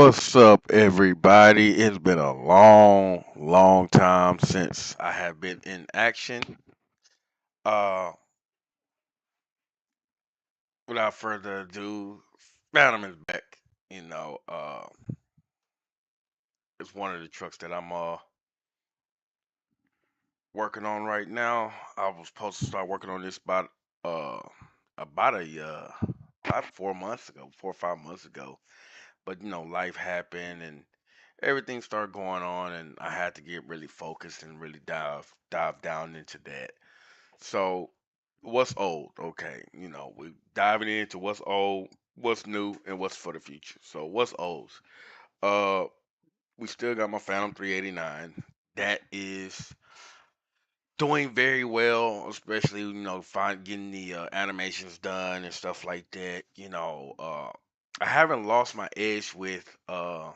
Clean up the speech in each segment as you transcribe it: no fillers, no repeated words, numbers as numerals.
What's up, everybody? It's been a long, long time since I have been in action. Uh, Without further ado, Phantom is back. You know, uh, it's one of the trucks that I'm working on right now. I was supposed to start working on this uh about a about 4 months ago, 4 or 5 months ago. But life happened and everything started going on, and I had to get really focused and really dive down into that. So, what's old? Okay, we diving into what's old, what's new, and what's for the future. So, what's old? Uh, we still got my Phantom 389. That is doing very well, especially getting the animations done and stuff like that. I haven't lost my edge with the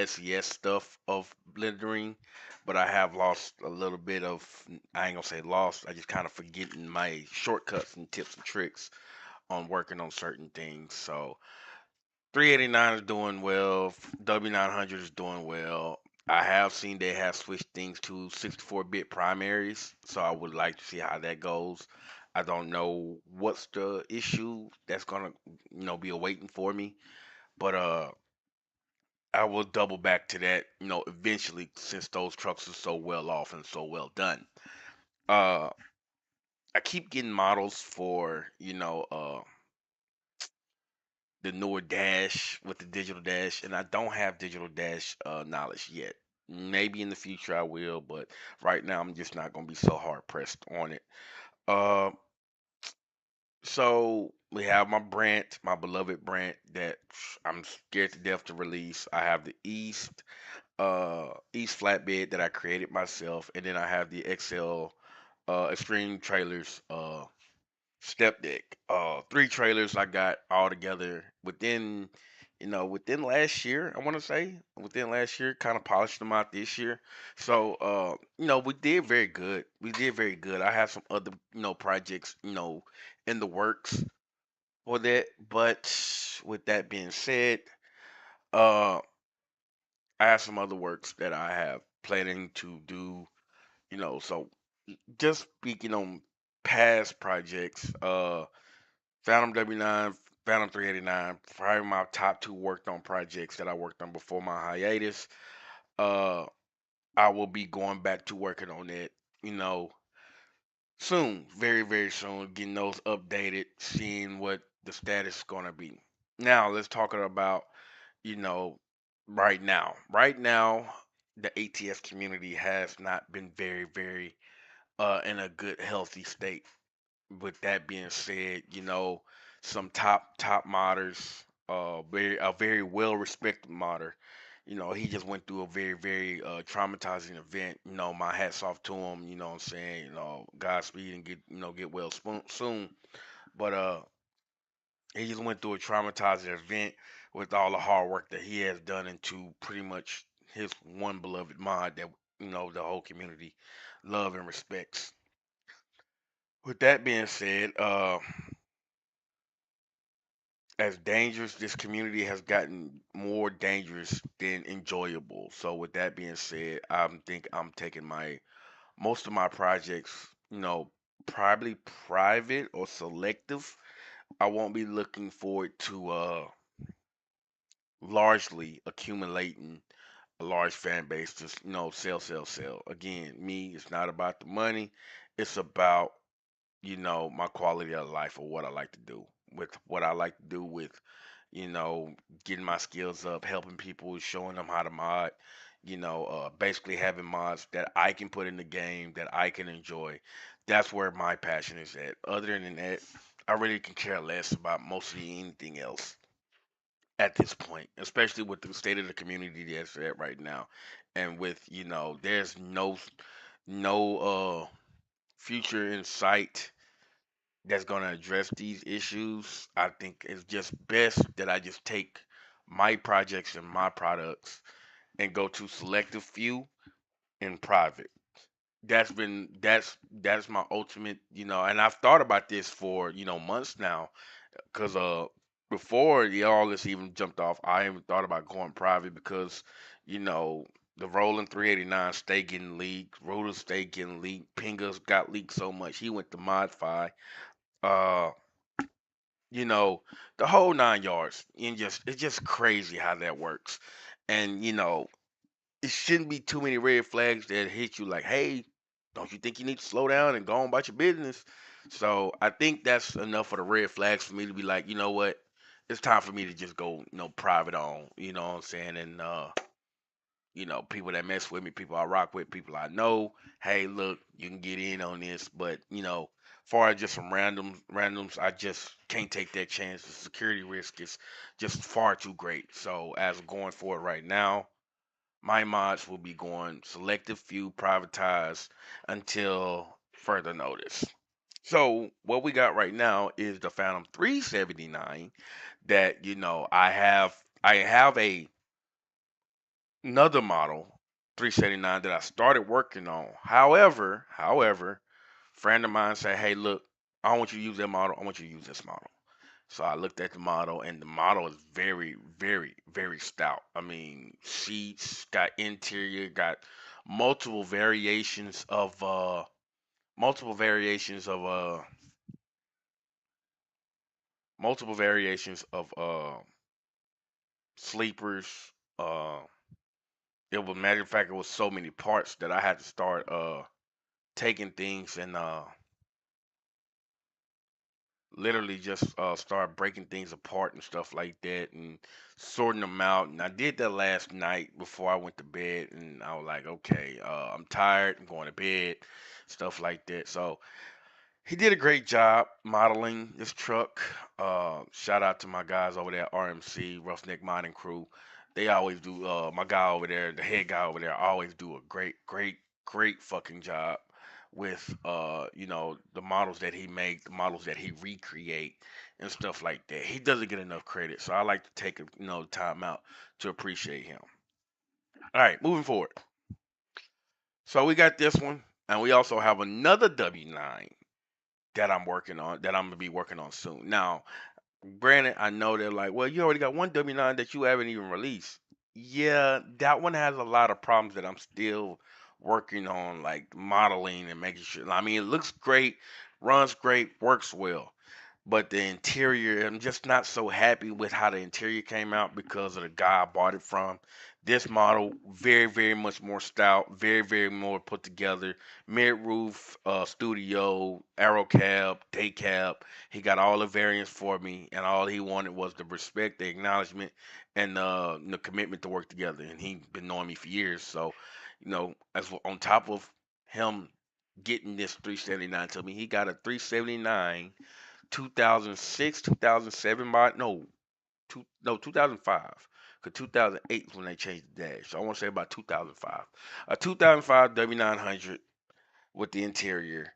SES stuff of blendering, but I have lost a little bit of, I ain't gonna say lost, I just kind of forgetting my shortcuts and tips and tricks on working on certain things. So 389 is doing well, W900 is doing well. I have seen they have switched things to 64-bit primaries, so I would like to see how that goes. I don't know what's the issue that's gonna, be awaiting for me, but I will double back to that, eventually, since those trucks are so well off and so well done. Uh, I keep getting models for, the newer dash with the digital dash, and I don't have digital dash knowledge yet. Maybe in the future I will, but right now I'm just not gonna be so hard pressed on it. Uh, so we have my Brant, my beloved Brant, that I'm scared to death to release. I have the East flatbed that I created myself, and then I have the XL Extreme Trailers step deck. Three trailers I got all together within last year. I want to say within last year, kind of polished them out this year. So we did very good. We did very good. I have some other projects in the works for that, but with that being said, uh I have some other works that I have planning to do, so just speaking on past projects, Phantom W9, Phantom 389, probably my top two worked on projects that I worked on before my hiatus. Uh, I will be going back to working on it, you know, soon, very, very soon, getting those updated, seeing what the status is going to be. Now, let's talk about, you know, right now. Right now, the ATS community has not been very, very in a good, healthy state. With that being said, some top modders, a very well respected modder. He just went through a very, very traumatizing event. My hats off to him. You know what I'm saying? Godspeed and get well soon. But he just went through a traumatizing event with all the hard work that he has done into pretty much his one beloved mod that the whole community love and respects. With that being said, as dangerous, this community has gotten more dangerous than enjoyable. So with that being said, I'm taking my most of my projects, probably private or selective. I won't be looking forward to largely accumulating a large fan base. Just sell, sell, sell. Again, me, it's not about the money. It's about my quality of life or what I like to do. With what I like to do with, getting my skills up, helping people, showing them how to mod, basically having mods that I can put in the game that I can enjoy. That's where my passion is at. Other than that, I really can care less about mostly anything else at this point, especially with the state of the community that's at right now. And with, there's no future in sight that's going to address these issues. I think it's just best that I just take my projects and my products and go to selective few in private. That's my ultimate, and I've thought about this for, months now, because before all this even jumped off, I even thought about going private because, you know, the rolling 389 stay getting leaked, rotors stay getting leaked, Pingas got leaked so much he went to modify. Uh, you know, the whole 9 yards, and just it's just crazy how that works. And it shouldn't be too many red flags that hit you like, hey, don't you think you need to slow down and go on about your business? So I think that's enough of the red flags for me to be like, you know what? It's time for me to just go, private on, you know what I'm saying? And people that mess with me, people I rock with, people I know, hey, look, you can get in on this, but far as just some randoms, I just can't take that chance. The security risk is just far too great. So as going forward right now, my mods will be going selective few privatized until further notice. So what we got right now is the Phantom 379 that I have another model 379 that I started working on. However, friend of mine said, "Hey, look, I don't want you to use that model. I want you to use this model." So I looked at the model, and the model is very, very, very stout. I mean, seats, got interior, got multiple variations of multiple variations of uh multiple variations of sleepers. It was matter of fact, it was so many parts that I had to start taking things and literally just start breaking things apart and stuff like that and sorting them out. And I did that last night before I went to bed, and I was like, okay, I'm tired, I'm going to bed, stuff like that. So he did a great job modeling this truck. Shout out to my guys over there at RMC, Roughneck Mining Crew. They always do. My guy over there, the head guy over there, always do a great, great, great fucking job with the models that he make, the models that he recreate, and stuff like that. He doesn't get enough credit, so I like to take time out to appreciate him. All right, moving forward. So we got this one, and we also have another W9 that I'm working on, that I'm gonna be working on soon. Now, granted, I know they're like, well, you already got one W9 that you haven't even released. Yeah, that one has a lot of problems that I'm still working on, like modeling and making sure. I mean, it looks great, runs great, works well. But the interior, I'm just not so happy with how the interior came out because of the guy I bought it from. This model, very, very much more stout, very, very more put together. Mid roof, studio, aero cab, day cab. He got all the variants for me, and all he wanted was the respect, the acknowledgement, and the commitment to work together. And he been knowing me for years, so as on top of him getting this 379 to me, he got a 379 2006, 2007 mod. No, 2005. Cause 2008 is when they changed the dash. So I want to say about 2005. A 2005 W900 with the interior.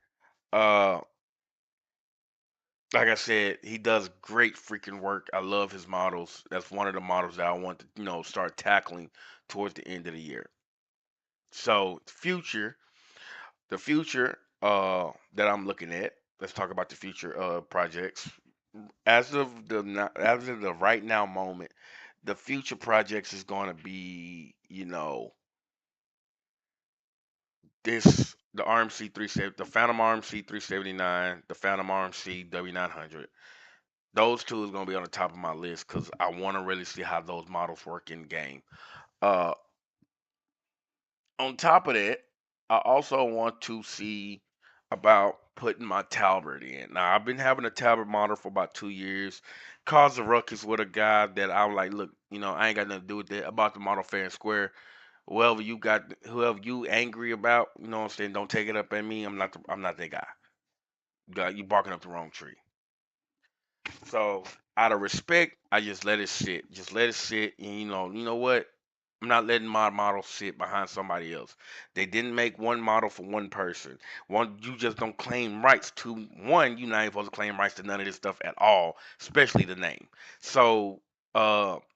Uh, like I said, he does great freaking work. I love his models. That's one of the models that I want to, start tackling towards the end of the year. So the future that I'm looking at. Let's talk about the future projects. As of the right now moment, the future projects is going to be, the RMC 370, the Phantom RMC 379, the Phantom RMC W900. Those two is going to be on the top of my list because I want to really see how those models work in game. Uh, on top of that, I also want to see about putting my Talbot in. Now I've been having a Talbot model for about 2 years. Caused a ruckus with a guy that I'm like, look, I ain't got nothing to do with that. About the model fair and square. Whoever you angry about, what I'm saying, don't take it up at me. I'm not that guy. You barking up the wrong tree. So out of respect, I just let it sit. Just let it sit. And you know what? I'm not letting my model sit behind somebody else. They didn't make one model for one person. One, you just don't claim rights to one. You're not even supposed to claim rights to none of this stuff at all, especially the name. So,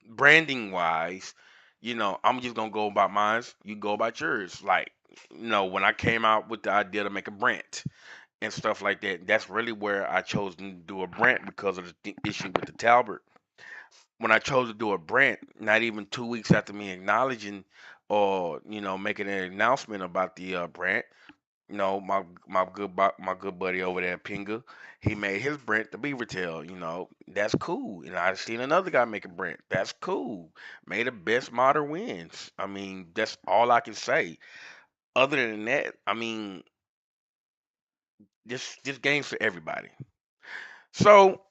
branding wise, I'm just gonna go about mine. You go about yours. Like, when I came out with the idea to make a brand and stuff like that. That's really where I chose to do a brand because of the issue with the Talbot. When I chose to do a brand, not even 2 weeks after me acknowledging or making an announcement about the brand, my good buddy over there, Pinga, he made his brand the Beaver Tail. That's cool. And I seen another guy make a brand. That's cool. May the best modder wins. I mean, that's all I can say. Other than that, I mean, this game's for everybody. So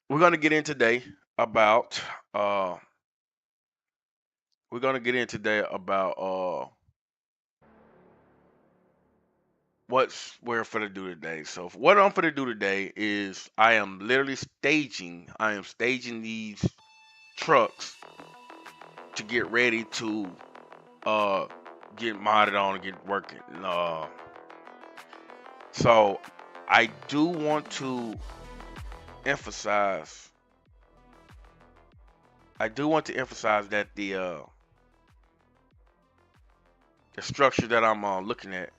we're gonna get in today about uh we're gonna get in today about what's we're gonna do today. So what I'm gonna do today is I am staging these trucks to get ready to uh get modded on and get working. So I do want to emphasize that the structure that I'm looking at.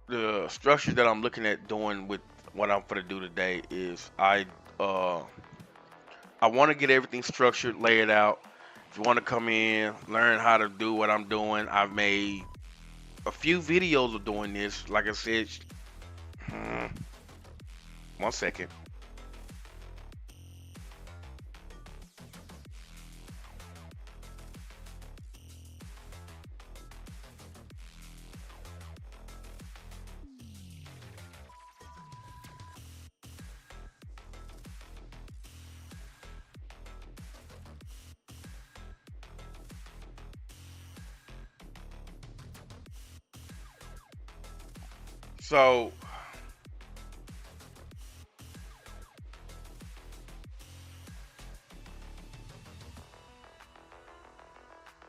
The structure that I'm looking at doing with what I'm gonna do today is uh I want to get everything structured, lay it out. If you want to come in, learn how to do what I'm doing, I've made a few videos of doing this. Like I said, hmm, 1 second. So,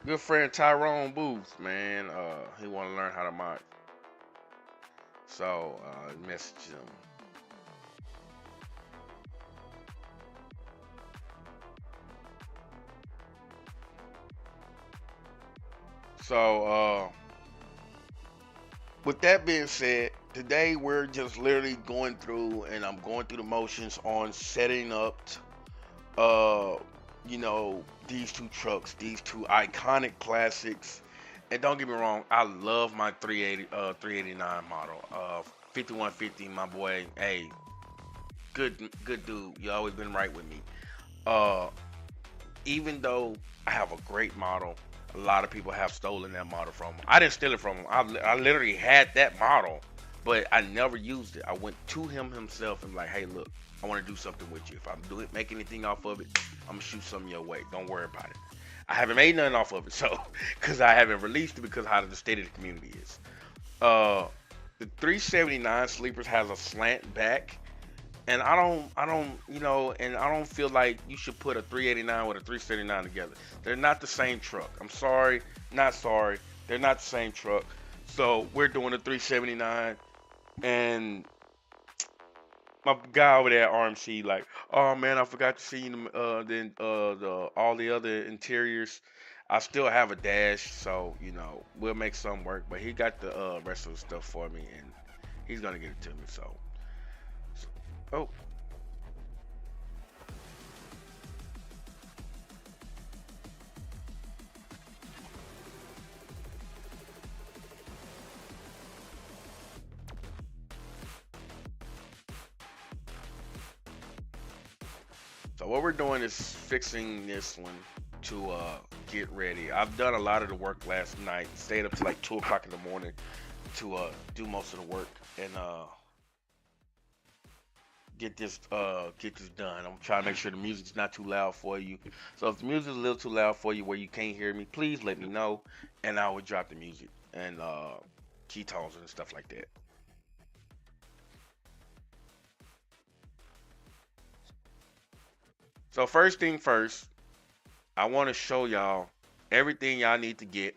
good friend Tyrone Booth, man, he want to learn how to mod. So, message him. So, with that being said, today we're just literally going through, and I'm going through the motions on setting up, uh, these two trucks, these two iconic classics. And don't get me wrong, I love my 389 model, 5150, my boy. Hey, good dude. You always been right with me. Uh, Even though I have a great model, a lot of people have stolen that model from him. I didn't steal it from him. I literally had that model, but I never used it. I went to him himself and like, hey, look, I want to do something with you. If I'm doing make anything off of it, I'm gonna shoot something your way. Don't worry about it. I haven't made nothing off of it, so because I haven't released it because how the state of the community is. Uh, the 379 sleepers has a slant back, and I don't feel like you should put a 389 with a 379 together. They're not the same truck. I'm sorry, not sorry. They're not the same truck. So we're doing a 379, and my guy over there at RMC like, oh man, I forgot to see the all the other interiors. I still have a dash, so we'll make some work. But he got the rest of the stuff for me, and he's gonna get it to me. Oh, so what we're doing is fixing this one to get ready. I've done a lot of the work last night. Stayed up to like 2 o'clock in the morning to do most of the work and get this done. I'm trying to make sure the music's not too loud for you. So if the music's a little too loud for you where you can't hear me, please let me know and I will drop the music and keytones and stuff like that. So first thing first, I want to show y'all everything y'all need to get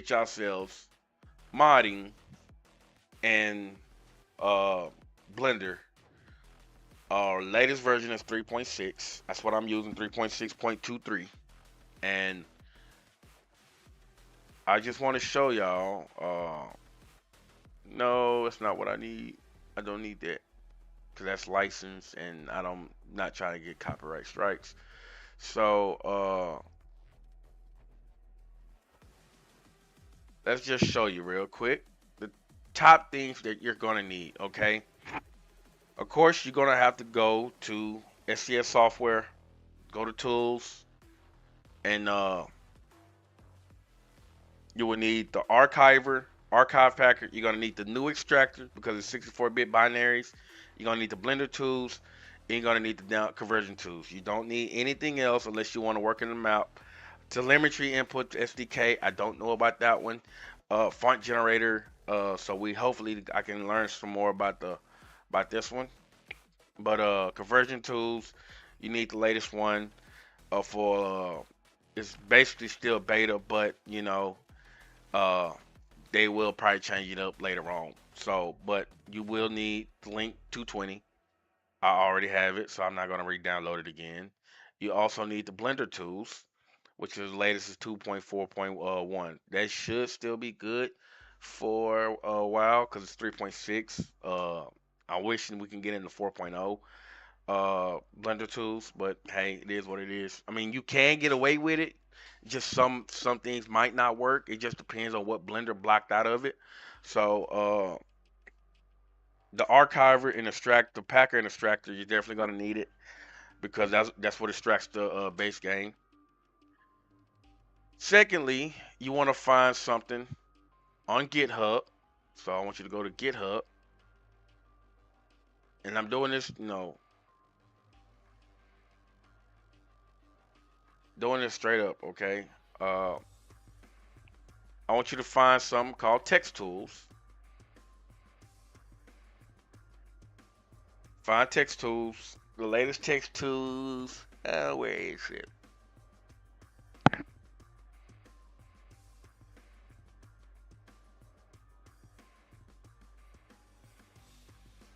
yourselves modding and uh Blender. Our latest version is 3.6. That's what I'm using, 3.6.23. And I just want to show y'all. No, that's not what I need. I don't need that because that's licensed, and I don't not trying to get copyright strikes. So let's just show you real quick the top things that you're gonna need. Okay, of course you're gonna have to go to SCS software, go to tools, and you will need the archiver, archive packer. You're gonna need the new extractor because it's 64-bit binaries. You're gonna need the Blender tools. And you're gonna need the down conversion tools. You don't need anything else unless you want to work in the map. Telemetry input to SDK. I don't know about that one. Font generator. So we hopefully I can learn some more about this one. But conversion tools. You need the latest one. For it's basically still beta, but uh they will probably change it up later on. So, but you will need the link 220. I already have it, so I'm not going to re-download it again. You also need the Blender tools, which is the latest is 2.4.1. That should still be good for a while because it's 3.6. I wish we can get into 4.0 Blender tools, but hey, it is what it is. I mean, you can get away with it. Just some things might not work. It just depends on what Blender blocked out of it. So the archiver and extract the packer and extractor, you're definitely gonna need it because that's what extracts the base game. Secondly, you want to find something on GitHub. So I want you to go to GitHub, and I'm doing this, doing this straight up, okay? Uh, I want you to find something called text tools. Find text tools. The latest text tools. Where is it?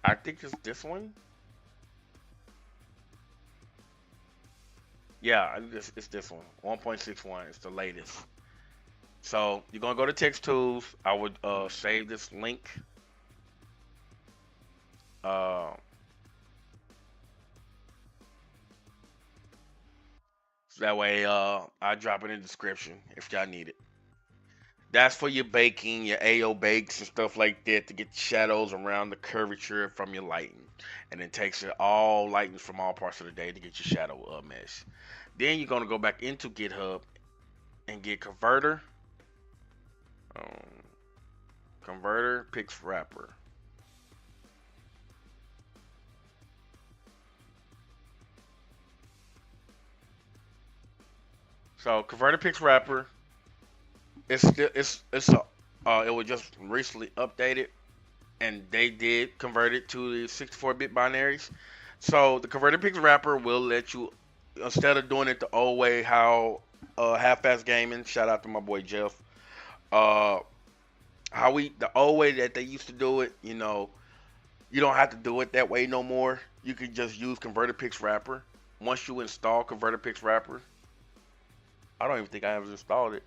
I think it's this one. Yeah, it's this one. 1.61. It's the latest. So you're gonna go to text tools. I would save this link. Uh, so that way I drop it in the description if y'all need it. That's for your baking, your AO bakes and stuff like that to get shadows around the curvature from your lighting. And it takes it all lightens from all parts of the day to get your shadow mesh. Then you're gonna go back into GitHub and get converter, um, converter pix wrapper. So converter pix wrapper, it was just recently updated and they did convert it to the 64-bit binaries. So the converter pix wrapper will let you, instead of doing it the old way, how half-ass gaming. Shout out to my boy Jeff. Uh, how the old way that they used to do it. You don't have to do it that way no more. You can just use converter pix wrapper. Once you install converter pix wrapper, I don't even think I ever installed it.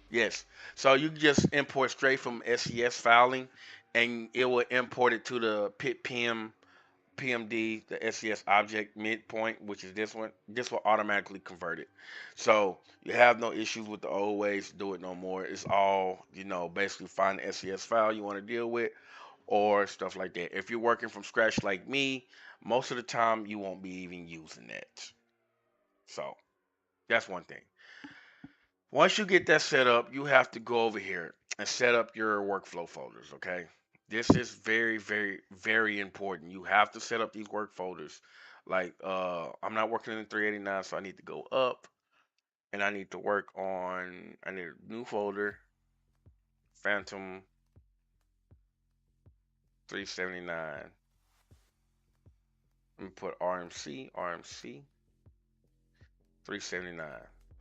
Yes. So you can just import straight from SES filing, and it will import it to the pit PMD, the SES object midpoint, which is this one. This will automatically convert it. So you have no issues with the old ways to do it no more. It's all, basically find the SES file you want to deal with or stuff like that. If you're working from scratch like me, most of the time you won't be even using that. So that's one thing. Once you get that set up, you have to go over here and set up your workflow folders, okay? This is very, very, very important. You have to set up these work folders. Like, I'm not working in 389, so I need to go up and I need to work on, I need a new folder, Phantom 379. Let me put RMC 379.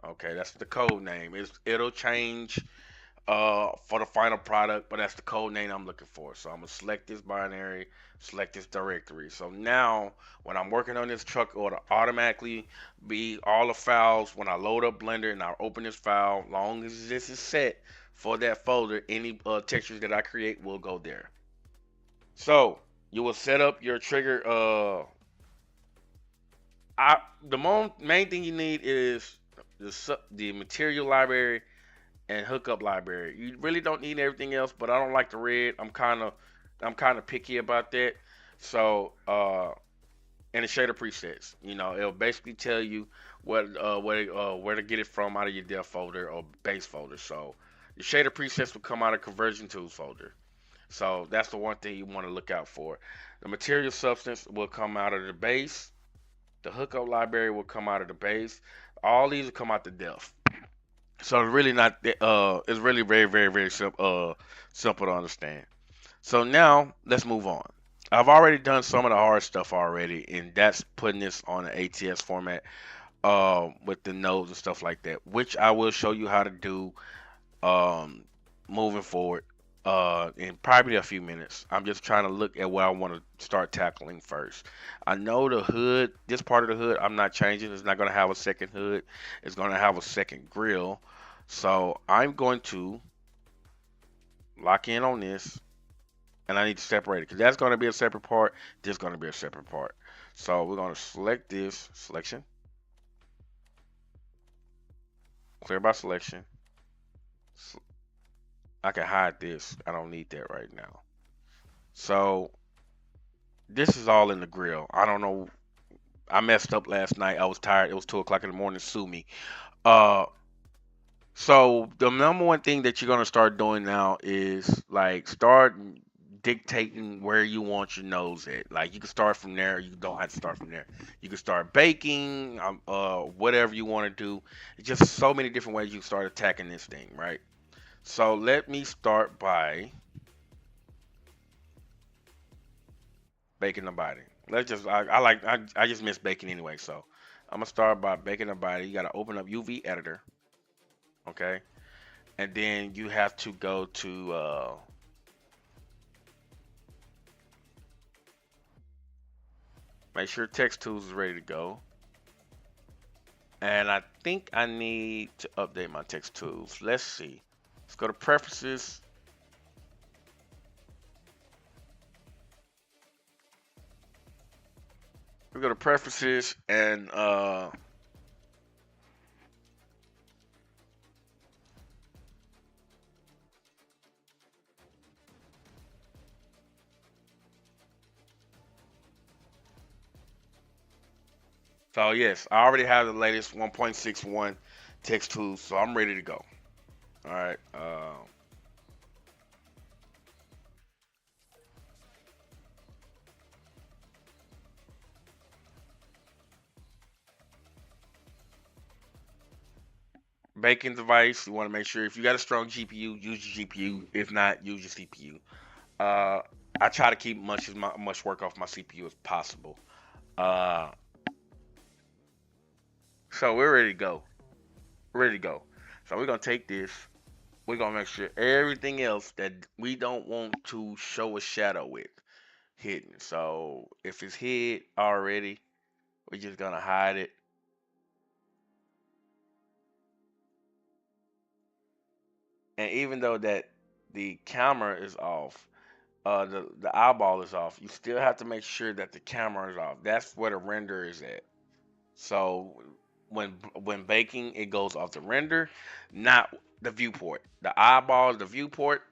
Okay, that's the code name. It'll change for the final product, but that's the code name I'm looking for. So I'm gonna select this binary, select this directory. So now when I'm working on this truck, it'll automatically be all the files when I load up Blender and I open this file. Long as this is set for that folder, any textures that I create will go there. So you will set up your trigger. The main thing you need is the material library and hookup library. You really don't need everything else, but I don't like the red. I'm kind of picky about that. So and the shader presets, it'll basically tell you where to get it from out of your dev folder or base folder. So the shader presets will come out of conversion tools folder. So that's the one thing you want to look out for. The material substance will come out of the base. The hookup library will come out of the base. All these will come out the def. So it's really not it's really very, very, very simple to understand. So now let's move on. I've already done some of the hard stuff already, and that's putting this on an ATS format with the nodes and stuff like that, which I will show you how to do um moving forward in probably a few minutes. I'm just trying to look at what I want to start tackling first. I know the hood, this part of the hood, I'm not changing. It's not going to have a second hood. It's going to have a second grill. So I'm going to lock in on this, and I need to separate it because that's going to be a separate part. This is going to be a separate part. So we're going to select this selection, clear by selection. I can hide this. I don't need that right now. So this is all in the grill. I don't know. I messed up last night. I was tired. It was 2 o'clock in the morning. Sue me. Uh, so the number one thing that you're gonna start doing now is like start dictating where you want your nose at. Like you can start from there. You don't have to start from there. You can start baking, whatever you want to do. It's just so many different ways you can start attacking this thing, right? So let me start by baking the body. Let's just I just miss baking anyway, so I'm gonna start by baking the body. You gotta open up UV editor, okay? And then you have to go to make sure text tools is ready to go. And I think I need to update my text tools. Let's see. Let's go to preferences. We go to preferences and so yes, I already have the latest 1.61 text tools, so I'm ready to go. All right. Baking device. You want to make sure if you got a strong GPU, use your GPU. If not, use your CPU. Uh, I try to keep much work off my CPU as possible. Uh, so we're ready to go. Ready to go. So we're gonna take this. We're gonna make sure everything else that we don't want to show a shadow with hidden. So if it's hid already, we're just gonna hide it. And even though that the camera is off, the eyeball is off, you still have to make sure that the camera is off. That's where the render is at. So when baking, it goes off the render, not the viewport. The eyeball is the viewport,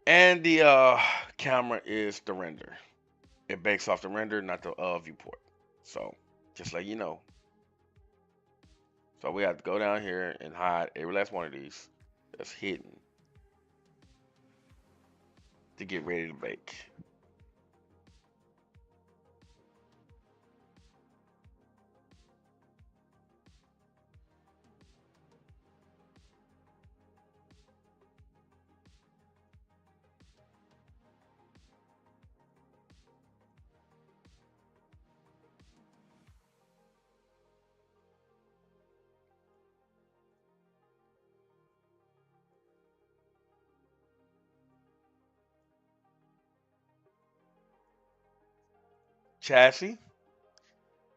and the camera is the render. It bakes off the render, not the viewport. So just let you know. So we have to go down here and hide every last one of these that's hidden to get ready to bake. Chassis,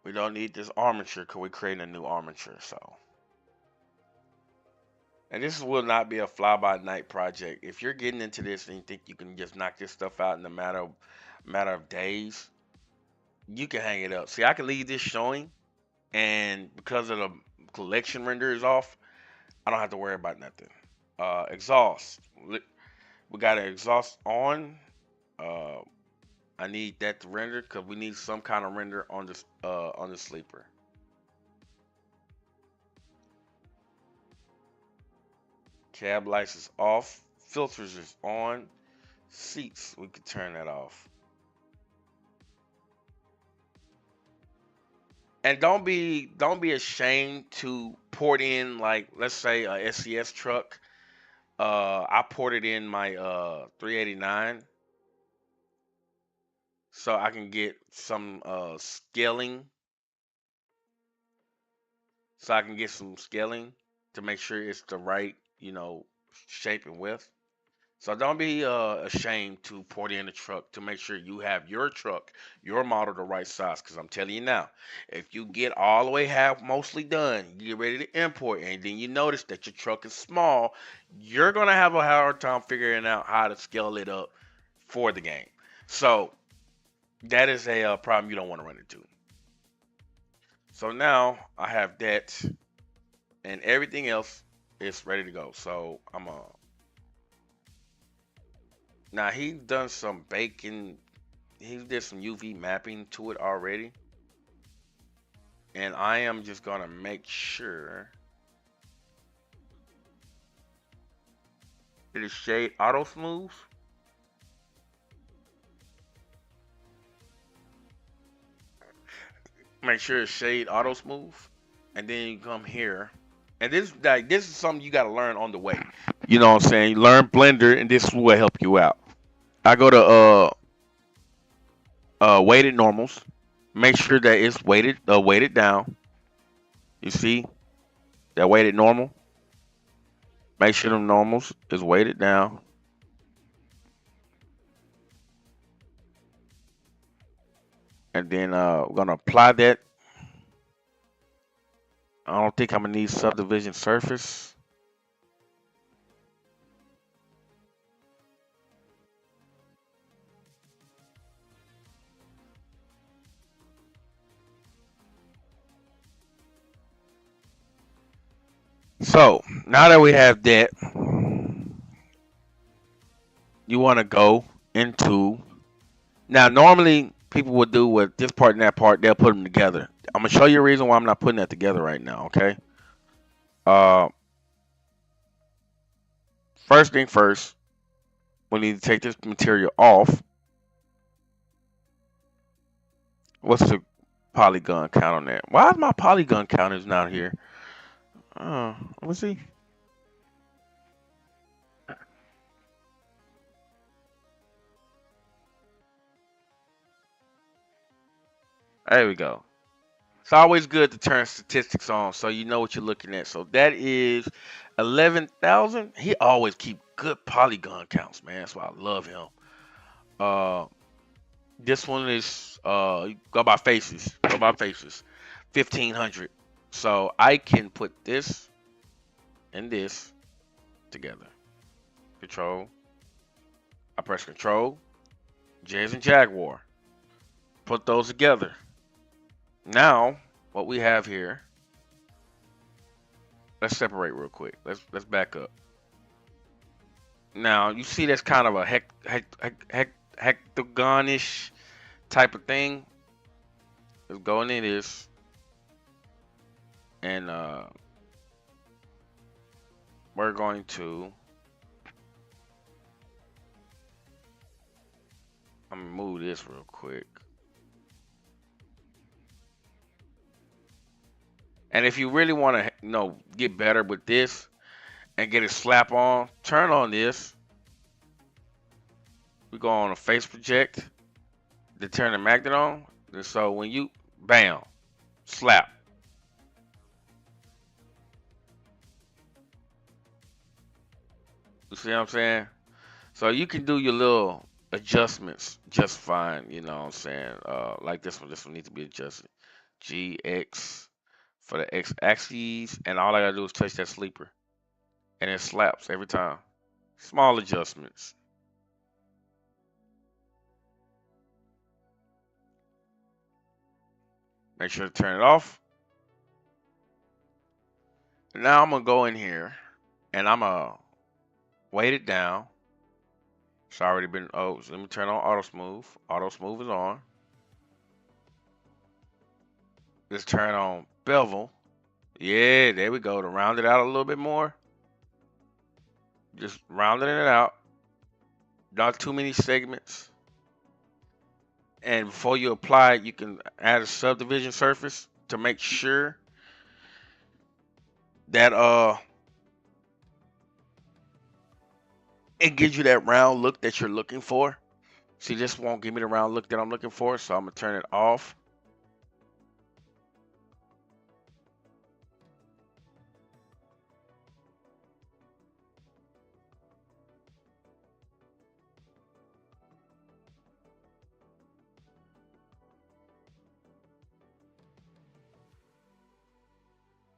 we don't need this armature because we're creating a new armature. So, and this will not be a fly by night project. If you're getting into this and you think you can just knock this stuff out in a matter of days, you can hang it up. See, I can leave this showing, and because of the collection render is off, I don't have to worry about nothing. Exhaust. We got an exhaust on. Uh, I need that to render because we need some kind of render on the sleeper. Cab lights is off. Filters is on. Seats, we could turn that off. And don't be ashamed to port in, like, let's say a SCS truck. I ported in my 389 so I can get some scaling, to make sure it's the right, shape and width. So don't be ashamed to port in a truck to make sure you have your truck, your model, the right size. Because I'm telling you now, if you get all the way half mostly done, you get ready to import, and then you notice that your truck is small, you're gonna have a hard time figuring out how to scale it up for the game. So that is a problem you don't want to run into. So now I have that, and everything else is ready to go. So I'm now he's done some baking. He did some UV mapping to it already, and I am just gonna make sure it is shade auto smooth. Make sure it's shade auto smooth, and then you come here, and this is something you got to learn on the way. You know what I'm saying? You learn Blender, and this will help you out. I go to weighted normals. Make sure that it's weighted down. You see that weighted normal. Make sure the normals is weighted down, and then we're gonna apply that. I don't think I'm gonna need subdivision surface. So now that we have that, you want to go into, now normally people would do with this part and that part, they'll put them together. I'm gonna show you a reason why I'm not putting that together right now. Okay. Uh, First thing first, we need to take this material off. What's the polygon count on that? Why is my polygon counters not here? Let me see. There we go. It's always good to turn statistics on so you know what you're looking at. So that is 11,000. He always keep good polygon counts, man. That's why I love him. Uh, this one is go by faces. Go by faces. 1,500. So I can put this and this together. Control. I press Control. J's and Jaguar. Put those together. Now, what we have here. Let's separate real quick. Let's back up. Now you see that's kind of a hectagonish type of thing. Let's go into this and we're going to, I'm gonna move this real quick. And if you really want to, get better with this and get a slap on, turn on this. We go on a face project, then turn the magnet on. And so when you, bam, slap. You see what I'm saying? So you can do your little adjustments just fine. You know what I'm saying? Like this one needs to be adjusted. GX for the X axes, and all I gotta do is touch that sleeper, and it slaps every time. Small adjustments. Make sure to turn it off. Now I'm gonna go in here and I'm gonna weight it down. It's already been. Oh, so let me turn on auto smooth. Auto smooth is on. Let's turn on bevel. Yeah, there we go. To round it out a little bit more. Just rounding it out. Not too many segments. And before you apply it, you can add a subdivision surface to make sure that it gives you that round look that you're looking for. See, this won't give me the round look that I'm looking for, so I'm gonna turn it off.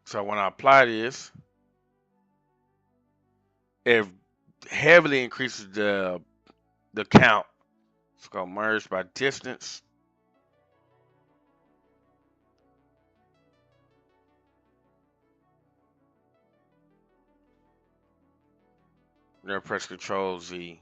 So when I apply this, it heavily increases the count. It's gonna merge by distance. Then press Control Z.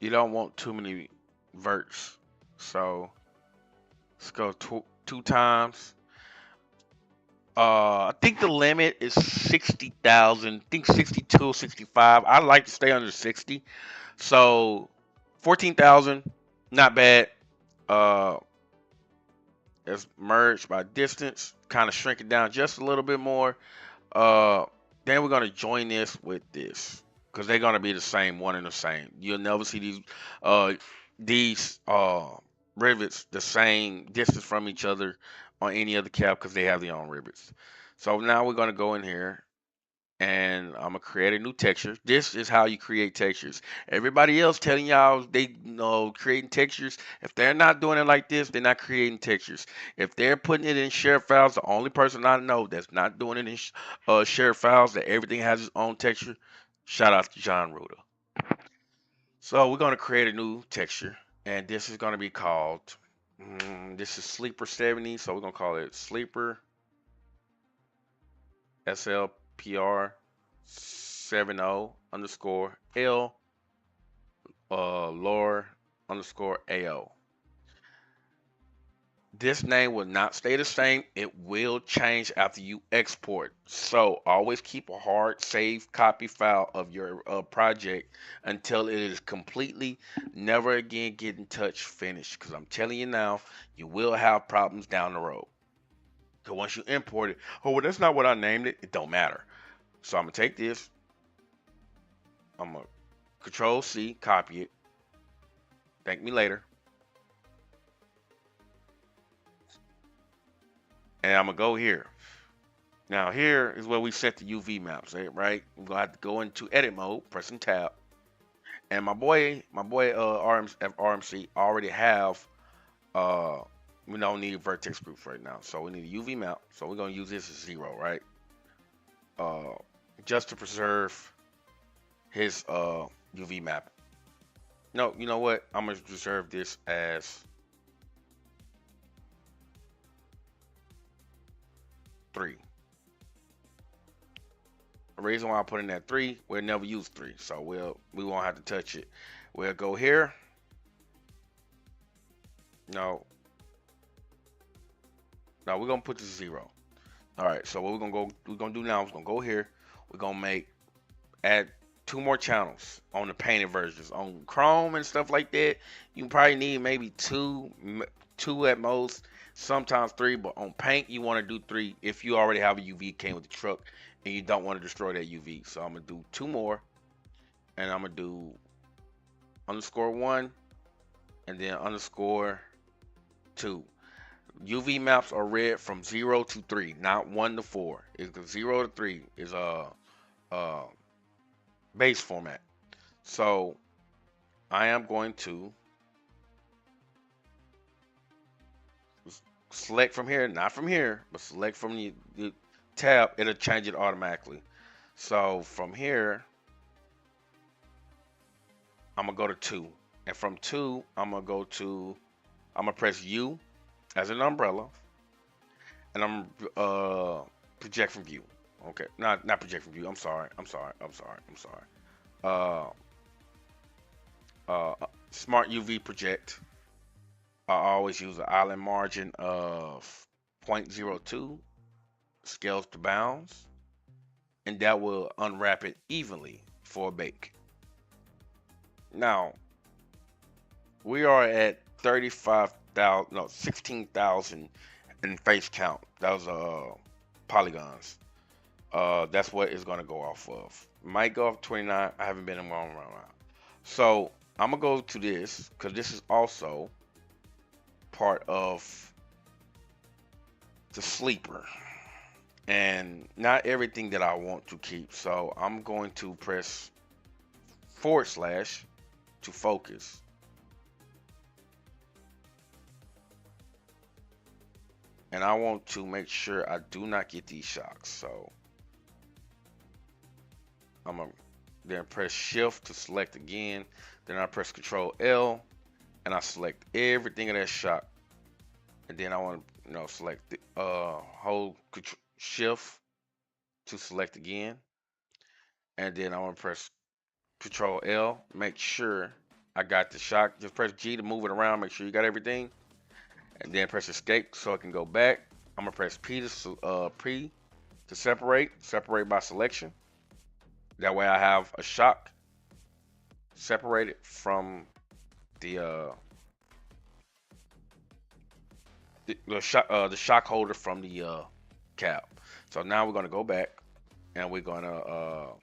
You don't want too many verts, so let's go two times. I think the limit is 60,000. I think 62, 65. I like to stay under 60. So 14,000, not bad. Uh, it's merged by distance, kind of shrink it down just a little bit more. Uh, then we're gonna join this with this because they're gonna be the same, one and the same. You'll never see uh these rivets the same distance from each other on any other cap because they have their own rivets. So now we're gonna go in here and I'm gonna create a new texture. This is how you create textures. Everybody else telling y'all they know creating textures. If they're not doing it like this, they're not creating textures. If they're putting it in share files, the only person I know that's not doing it in share files that everything has its own texture. Shout out to John Ruda. So we're gonna create a new texture, and this is gonna be called. This is Sleeper 70, so we're gonna call it Sleeper SLPR 70 underscore L lore underscore AO. This name will not stay the same. It will change after you export. So always keep a hard save copy file of your project until it is completely never again get in touch finished. Because I'm telling you now, you will have problems down the road. So once you import it, oh well, that's not what I named it. It don't matter. So I'm gonna take this. I'm gonna Control C, copy it. Thank me later. And I'm gonna go here. Now here is where we set the UV maps, right? We're gonna have to go into edit mode, pressing tab. And my boy RMC already have uh we don't need vertex groups right now. So we need a UV map. So we're gonna use this as 0, right? Uh just to preserve his UV map. No, you know what? I'm gonna reserve this as 3. The reason why I put in that 3, we'll never use 3, so we won't have to touch it. We'll go here. No, no, we're gonna put the 0. All right, so what we're gonna do now is we're gonna go here. We're gonna add 2 more channels on the painted versions. On Chrome and stuff like that, you probably need maybe 2 at most, sometimes 3. But on Paint, you want to do 3 if you already have a UV came with the truck and you don't want to destroy that UV. So I'm gonna do 2 more, and I'm gonna do _1 and then _2. UV maps are read from 0 to 3, not 1 to 4. It's 0 to 3 is a base format. So I am going to select from here, not from here, but select from the tab. It'll change it automatically. So from here, I'm gonna go to 2, and from 2, I'm gonna press U as an umbrella, and I'm project from view. Okay, not project from view. I'm sorry. Uh, Smart UV project. I always use an island margin of 0.02 scales to bounds, and that will unwrap it evenly for a bake. Now we are at 35,000, no, 16,000 in face count. That was polygons. That's what it's gonna go off of. Might go off 29. I haven't been in one round. So I'm gonna go to this because this is also part of the sleeper, and not everything that I want to keep. So I'm going to press / to focus. And I want to make sure I do not get these shocks. So I'm gonna then press shift to select again. Then I press Control L and I select everything of that shock. And then I want to select the hold shift to select again. And then I want to press Control L, make sure I got the shock. Just press G to move it around, make sure you got everything. And then press escape so I can go back. I'm gonna press P to separate by selection. That way I have a shock separated from the shock holder from the cap. So now we're gonna go back and we're gonna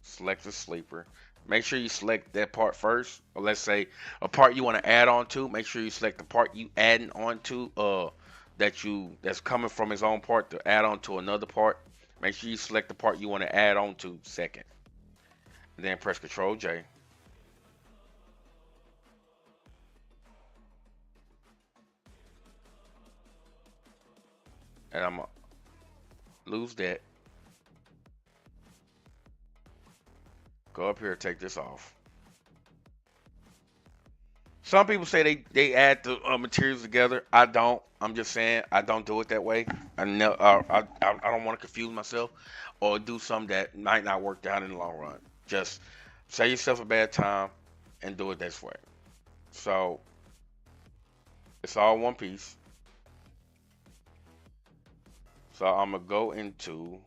select the sleeper. Make sure you select that part first, or let's say a part you want to add on to. Make sure you select the part you adding on to that's coming from his own part to add on to another part. Make sure you select the part you want to add on to second. And then press Control J. And I'm gonna lose that. Go up here, take this off. Some people say they add the materials together. I don't. I'm just saying I don't do it that way. I know I don't want to confuse myself or do something that might not work out in the long run. Just save yourself a bad time and do it this way. So it's all one piece. So I'm gonna go into,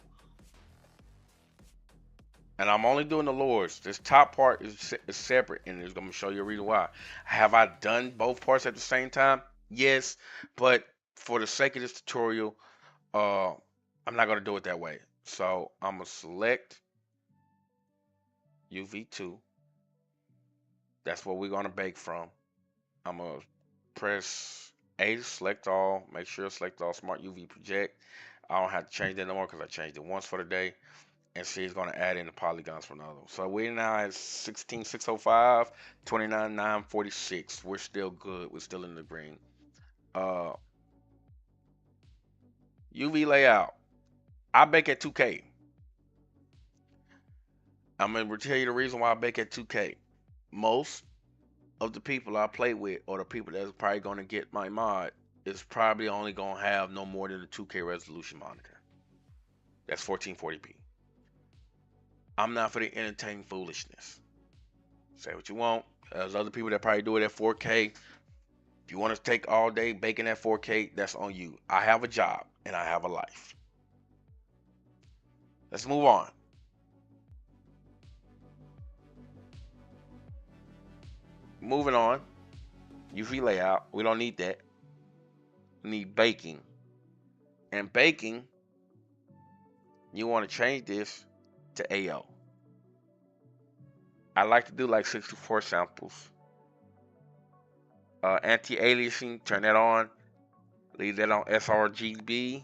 and I'm only doing the lures. This top part is separate, and it's gonna show you a reason why. Have I done both parts at the same time? Yes, but for the sake of this tutorial, I'm not gonna do it that way. So I'm gonna select UV2. That's what we're gonna bake from. I'm gonna press A to select all. Make sure to select all Smart UV project. I don't have to change that no more because I changed it once for the day. And see, it's going to add in the polygons for another. So we're now at 16,605, 29,946. We're still good. We're still in the green. UV layout. I bake at 2K. I'm going to tell you the reason why I bake at 2K. Most of the people I play with, or the people that's probably going to get my mod, is probably only gonna have no more than a 2K resolution monitor. That's 1440p. I'm not for the entertaining foolishness. Say what you want. There's other people that probably do it at 4K. If you want to take all day baking at 4K, that's on you. I have a job and I have a life. Let's move on. Moving on. UV layout. We don't need that. We need baking. And baking, you want to change this to AO. I like to do like 64 samples. Anti-aliasing, turn that on. Leave that on sRGB.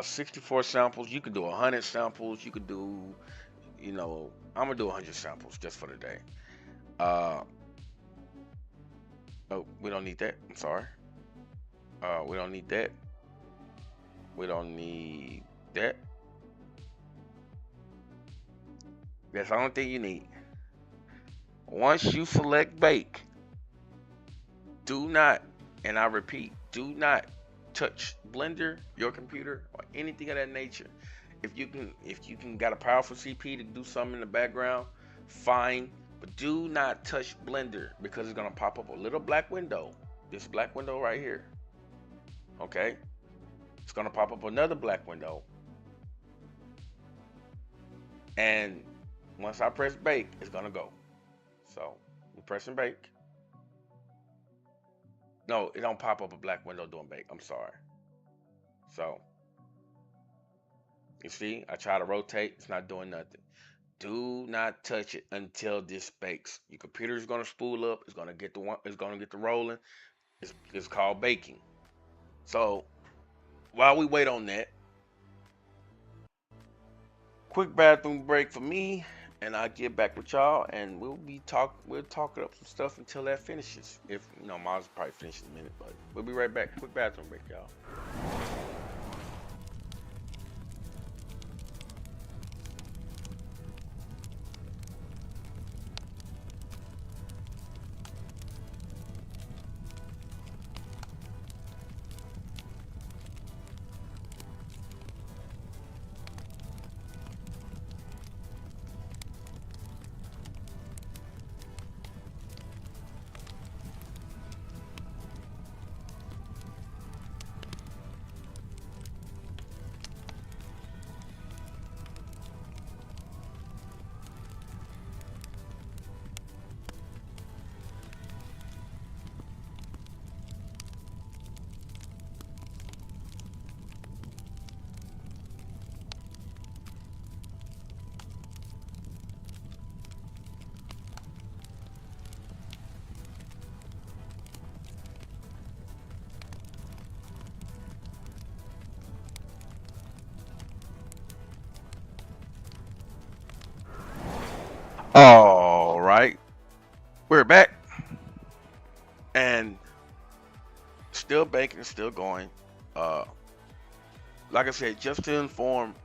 64 samples. You can do 100 samples. You could do, I'm gonna do 100 samples just for the day. Oh, we don't need that. I'm sorry. We don't need that. We don't need that. That's the only thing you need. Once you select bake, do not, and I repeat, do not touch Blender, your computer, or anything of that nature. If you can got a powerful CP to do something in the background, fine. But do not touch Blender because it's gonna pop up a little black window. This black window right here. Okay? It's gonna pop up another black window. And once I press bake, it's gonna go. So you pressing bake. No, it don't pop up a black window doing bake. I'm sorry. So you see, I try to rotate, it's not doing nothing. Do not touch it until this bakes. Your computer is gonna spool up. It's gonna get the rolling. It's called baking. So while we wait on that, quick bathroom break for me, and I'll get back with y'all, and we'll talk up some stuff until that finishes. If mine's probably finish in a minute, but we'll be right back. Quick bathroom break, y'all. All right, we're back, and still baking, still going. Uh, like I said, just to inform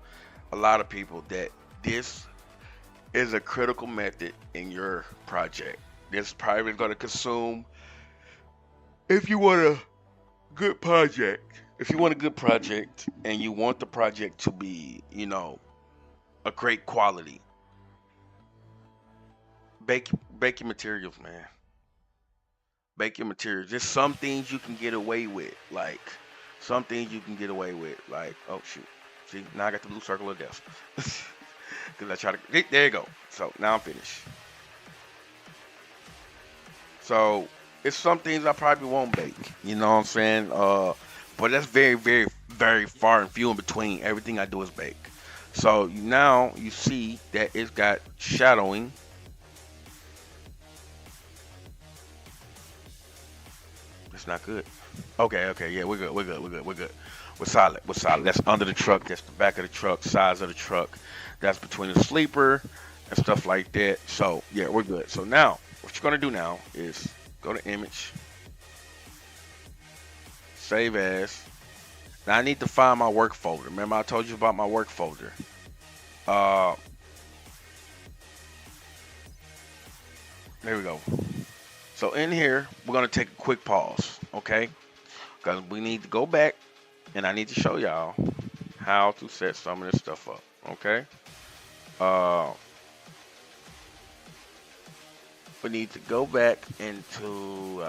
a lot of people that this is a critical method in your project. This probably going to consume, if you want a good project, and you want the project to be, a great quality, bake bake your materials, man. Bake your materials. Just some things you can get away with, like oh shoot, see now I got the blue circle of death because I try to. There you go. So now I'm finished. So it's some things I probably won't bake. You know what I'm saying? But that's very, very, very far and few in between. Everything I do is bake. So now you see that it's got shadowing. It's not good. Okay, yeah, we're good. We're solid. That's under the truck. That's the back of the truck. Size of the truck. That's between the sleeper and stuff like that. So yeah, we're good. So now what you're gonna do now is go to image, save as. Now I need to find my work folder. Remember I told you about my work folder. Uh, there we go. So in here, we're gonna take a quick pause. okay? Because we need to go back and I need to show y'all how to set some of this stuff up, okay? Uh, we need to go back into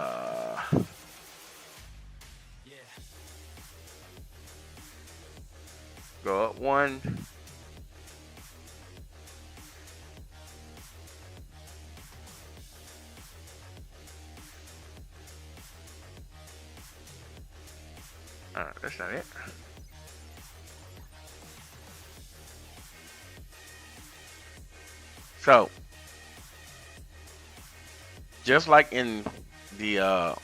go up one. That's not it. So, just like in the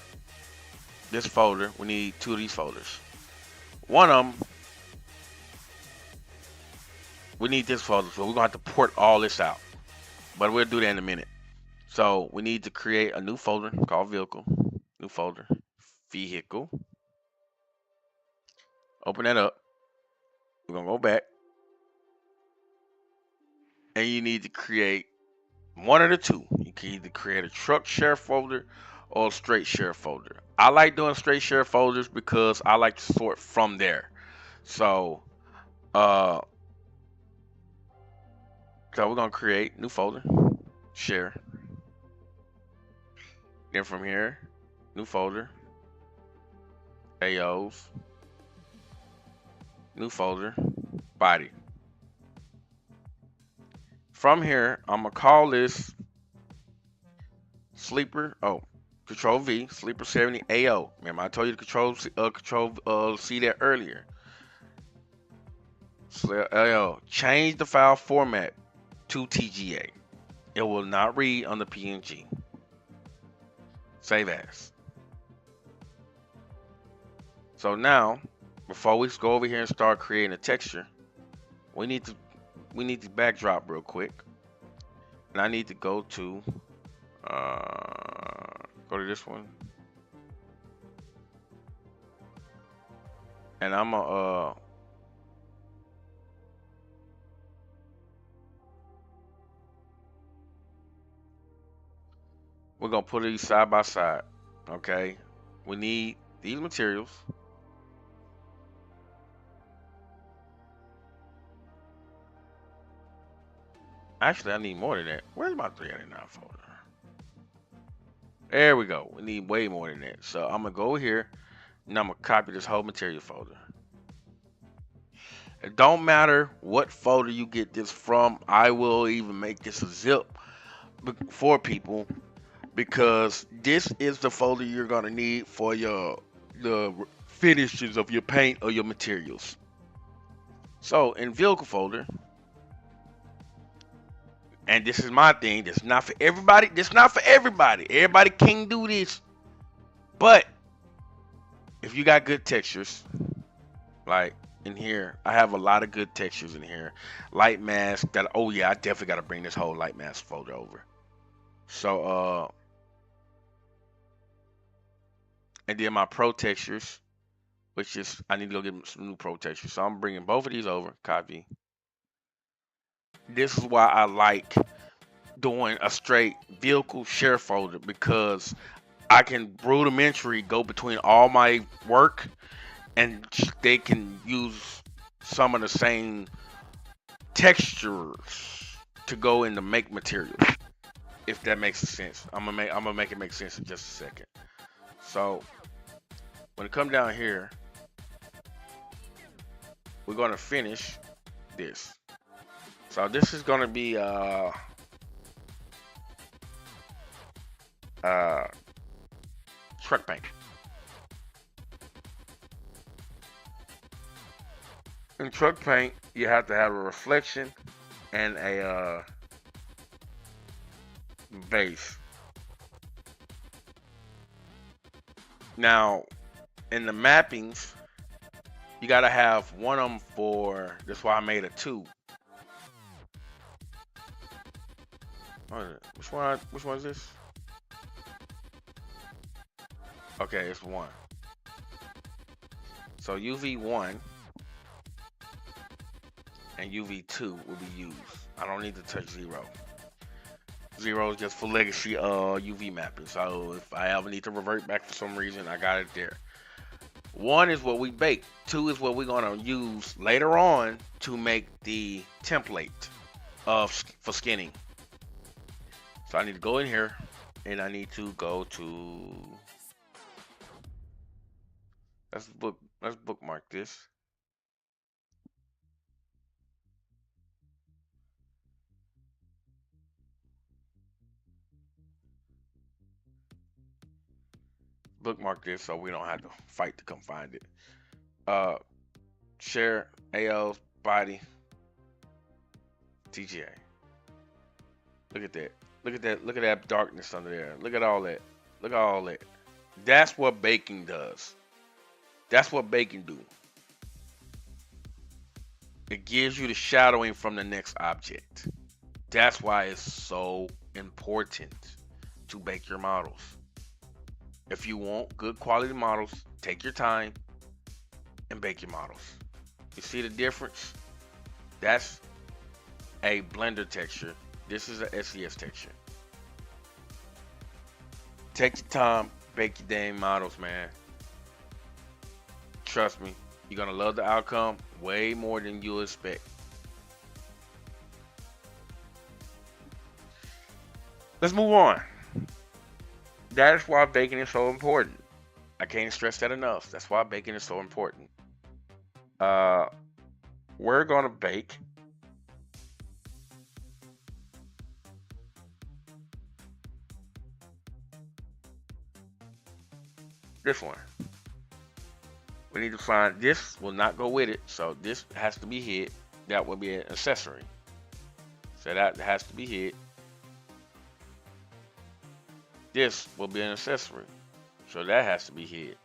this folder, we need two of these folders. One of them, we need this folder, so we're gonna have to port all this out. But we'll do that in a minute. So we need to create a new folder called vehicle. New folder, vehicle. Open that up. We're gonna go back, and you need to create one of the two. You can either create a truck share folder or a straight share folder. I like doing straight share folders because I like to sort from there. So, uh, so we're gonna create new folder, share. Then from here, new folder, AOs, new folder, body. From here, I'm gonna call this sleeper. Oh, Control V, sleeper 70 AO. Remember, I told you to control C that earlier. AO. Change the file format to TGA. It will not read on the PNG. Save as. So now, before we go over here and start creating a texture, we need to backdrop real quick, and I need to go to this one, and I'm gonna we're gonna put these side by side. Okay, we need these materials. Actually, I need more than that. Where's my 399 folder? There we go. We need way more than that. So I'm gonna go over here and I'm gonna copy this whole material folder. It don't matter what folder you get this from. I will even make this a zip for people because this is the folder you're gonna need for the finishes of your paint or your materials. So in vehicle folder, and this is my thing. This is not for everybody. This is not for everybody. Everybody can't do this. But if you got good textures, like in here, I have a lot of good textures in here. Light mask. That. Oh yeah, I definitely got to bring this whole light mask folder over. So and then my pro textures, which is I need to go get some new pro textures. So I'm bringing both of these over. Copy. This is why I like doing a straight vehicle share folder because I can rudimentary go between all my work and they can use some of the same textures to go into make materials. If that makes sense. I'm gonna make it make sense in just a second. So when it comes down here, we're gonna finish this. So this is gonna be truck paint. In truck paint, you have to have a reflection and a base. Now, in the mappings, you gotta have one of them for. That's why I made a two. Which one? Which one is this? Okay, it's one. So UV1 and UV2 will be used. I don't need to touch 0. Zero is just for legacy UV mapping. So if I ever need to revert back for some reason, I got it there. One is what we bake. Two is what we're gonna use later on to make the template of for skinning. So I need to go in here and I need to go to let's bookmark this. Bookmark this so we don't have to fight to come find it. Uh share AL body TGA. Look at that. Look at that. Look at that darkness under there. Look at all that. Look at all that. That's what baking does. That's what baking do. It gives you the shadowing from the next object. That's why it's so important to bake your models. If you want good quality models, take your time and bake your models. You see the difference? That's a blender texture. This is a SES texture. Take your time, bake your dang models, man. Trust me, you're gonna love the outcome way more than you'll expect. Let's move on. That is why baking is so important. I can't stress that enough. That's why baking is so important. Uh, we're gonna bake this one. We need to find this will not go with it, so this has to be hid. That will be an accessory. So that has to be hid. This will be an accessory. So that has to be hid.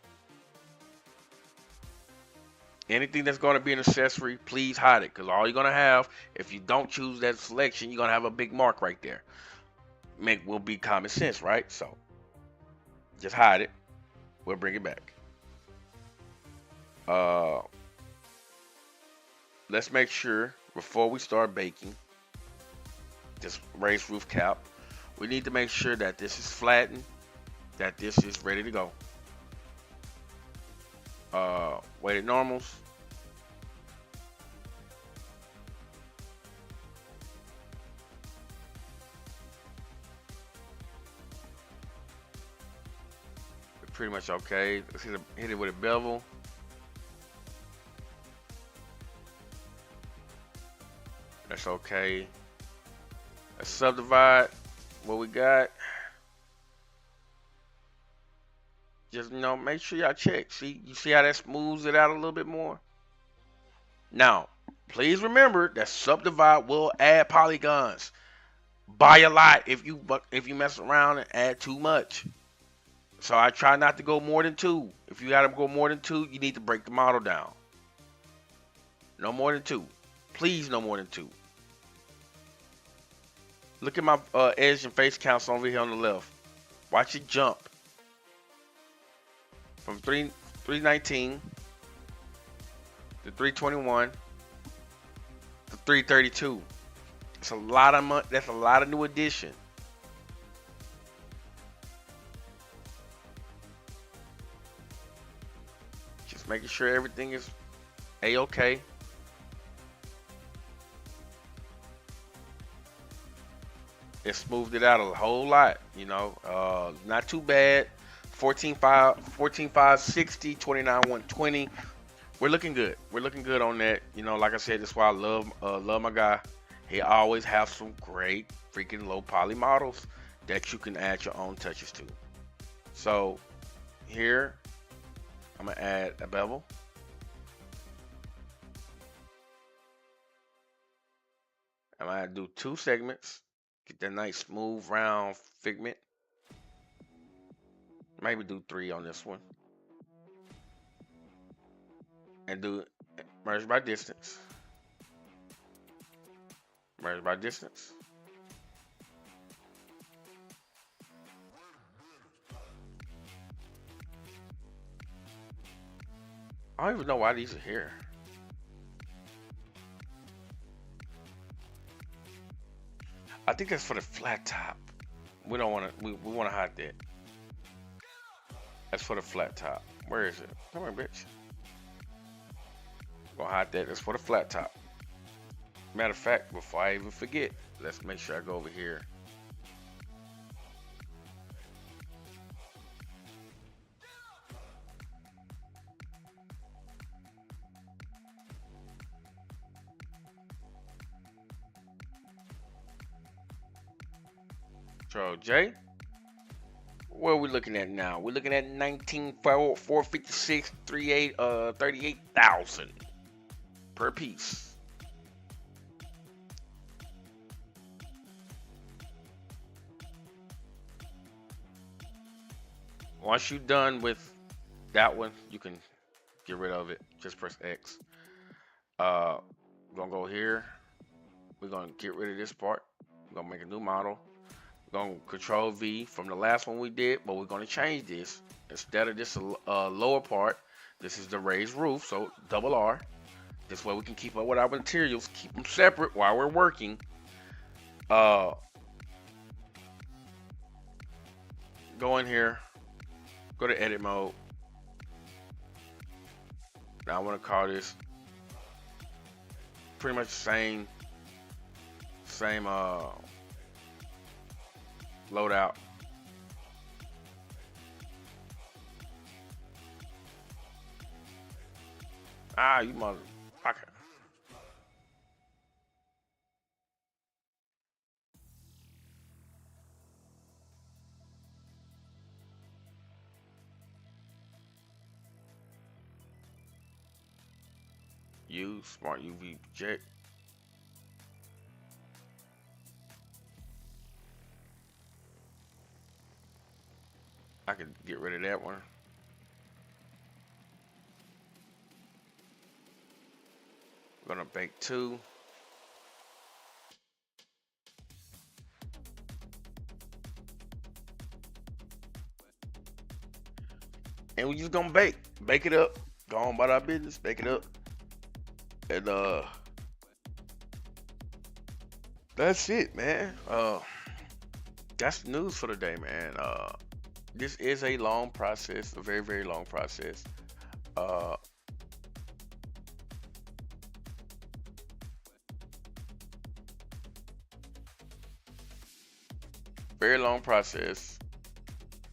Anything that's going to be an accessory, please hide it. Because all you're going to have, if you don't choose that selection, you're going to have a big mark right there. Will be common sense, right? So just hide it. We'll bring it back. Let's make sure before we start baking this raised roof cap, we need to make sure that this is flattened, that this is ready to go. Weighted normals. Pretty much okay. Let's hit it with a bevel. That's okay. Let's subdivide what we got. Just make sure y'all check. See, you see how that smooths it out a little bit more. Now, please remember that subdivide will add polygons by a lot if you mess around and add too much. So I try not to go more than 2. If you gotta go more than 2, you need to break the model down. No more than 2. Please, no more than 2. Look at my edge and face counts over here on the left. Watch it jump from 319 to 321 to 332. It's a lot of money. That's a lot of new addition. Just making sure everything is a-okay. It smoothed it out a whole lot, not too bad. 14.560, 29.120. We're looking good. We're looking good on that. Like I said, that's why I love my guy. He always have some great freaking low poly models that you can add your own touches to. So here, I'm gonna add a bevel. I'm gonna do 2 segments. Get that nice smooth round figment. Maybe do 3 on this one. And do merge by distance. Merge by distance. I don't even know why these are here. I think that's for the flat top. We don't want to. We want to hide that. That's for the flat top. Where is it? Come on, bitch. Gonna hide that. That's for the flat top. Matter of fact, before I even forget, let's make sure I go over here. Control J. What are we looking at now? We're looking at 456, 38,000 per piece. Once you're done with that one, you can get rid of it. Just press X. We're gonna go here. We're gonna get rid of this part. We're gonna make a new model. We're gonna Control V from the last one we did, but we're gonna change this. Instead of this lower part, this is the raised roof, so double R. This way we can keep up with our materials, keep them separate while we're working. Go in here, go to edit mode. Now I want to call this pretty much the same loadout. You mother. Okay. Use smart UV project. I could get rid of that one. We're gonna bake 2. And we just gonna bake it up. Go on about our business, bake it up. And that's it, man. That's the news for the day, man. This is a long process, a very, very long process. Uh, Very long process,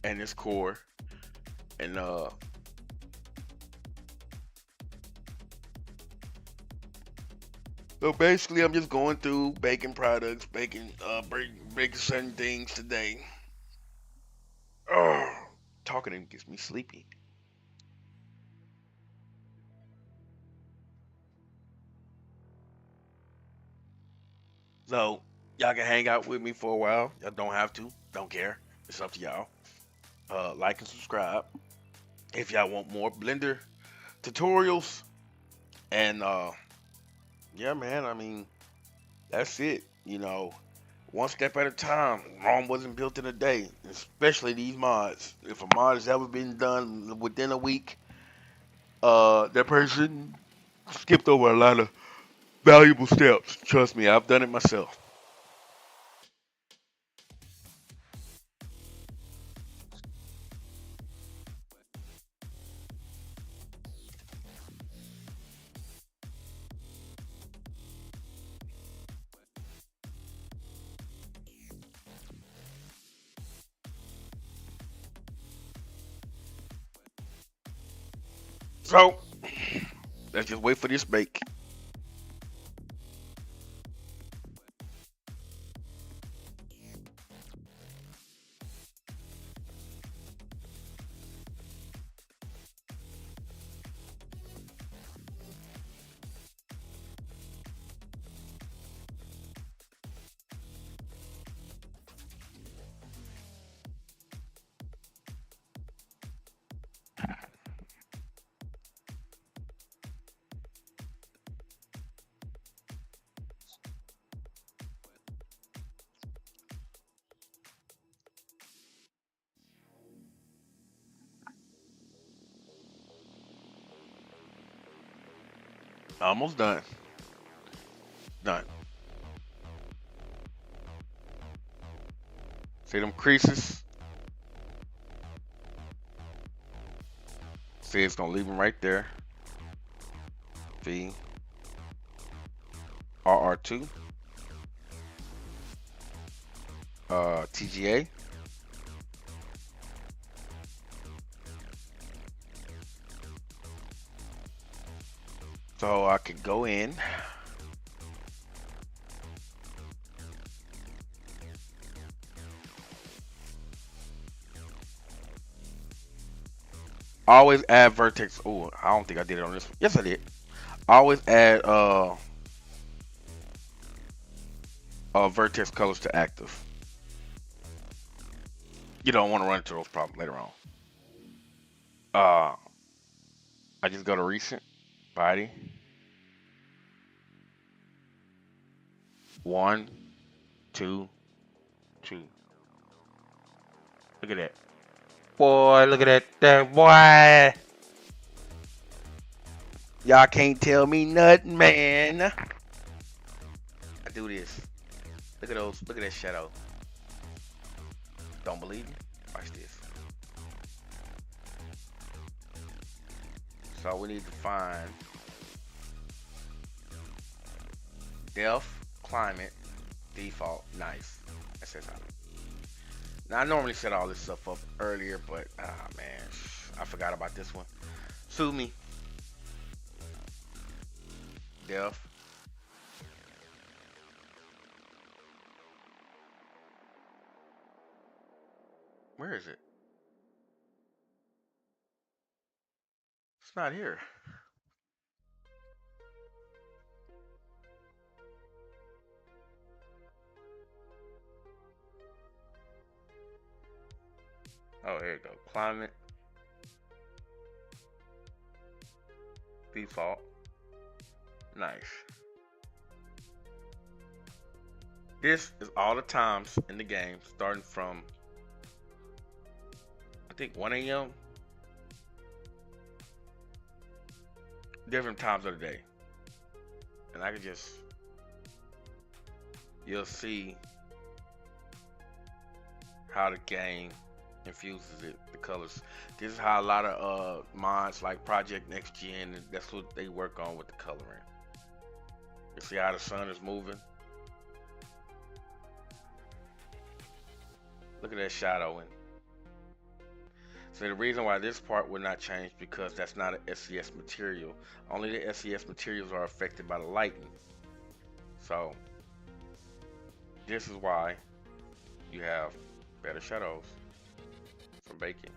and it's core. And so basically, I'm just going through baking products, breaking certain things today. Oh, talking to him gets me sleepy. So y'all can hang out with me for a while. Y'all don't have to. Don't care. It's up to y'all. Like and subscribe if y'all want more Blender tutorials. And yeah, man. I mean, that's it. One step at a time. Rome wasn't built in a day, especially these mods. If a mod has ever been done within a week, that person skipped over a lot of valuable steps. Trust me, I've done it myself. So let's just wait for this bake. Almost done. Done. See them creases? See, it's gonna leave them right there. V RR2 TGA. So I could go in. Always add vertex. Oh, I don't think I did it on this one. Yes, I did. Always add vertex colors to active. You don't want to run into those problems later on. Uh, I just go to recent body. One, two, two. Look at that. Boy, look at that boy. Y'all can't tell me nothing, man. I do this. Look at those. Look at that shadow. Don't believe me? Watch this. So we need to find depth, climate, default, nice. That says how. Now I normally set all this stuff up earlier, but man, I forgot about this one. Sue me. Depth. Where is it? It's not here. Oh, here you go. Climate, default, nice. This is all the times in the game, starting from I think 1 a.m. different times of the day, and I can just you'll see how the game infuses the colors. This is how a lot of mods like Project Next Gen, that's what they work on with the coloring. You see how the sun is moving? Look at that shadowing. So the reason why this part will not change because that's not an SES material. Only the SES materials are affected by the lighting. So this is why you have better shadows from baking.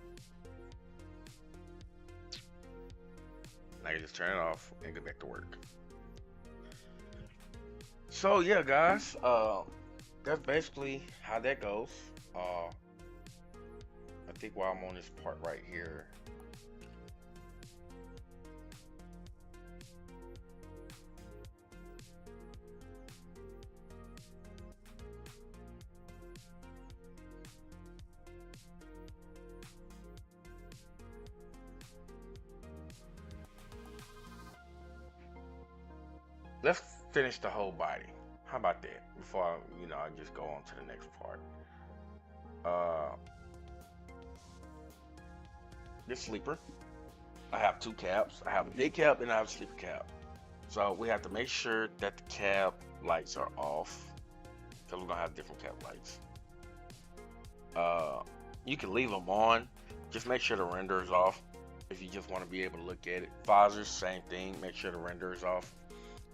Now you just turn it off and get back to work. So yeah, guys, that's basically how that goes. I think while I'm on this part right here, let's finish the whole body. How about that? Before I just go on to the next part. Uh, this sleeper, I have two caps. I have a big cap and I have a sleeper cap. So we have to make sure that the cap lights are off because we're gonna have different cap lights. You can leave them on. Just make sure the render is off if you just want to be able to look at it. Visors, same thing. Make sure the render is off.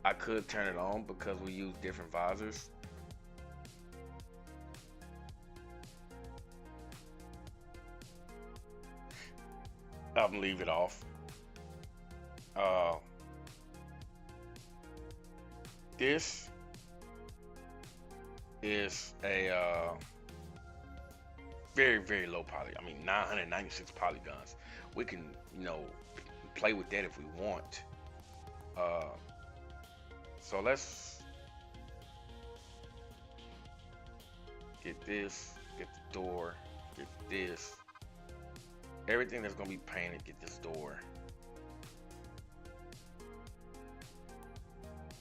I could turn it on because we use different visors. I'm gonna leave it off. Uh, this is a very, very low poly. I mean, 996 polygons. We can, play with that if we want. Uh, so let's get this, get the door, get this. Everything that's gonna be painted, get this door.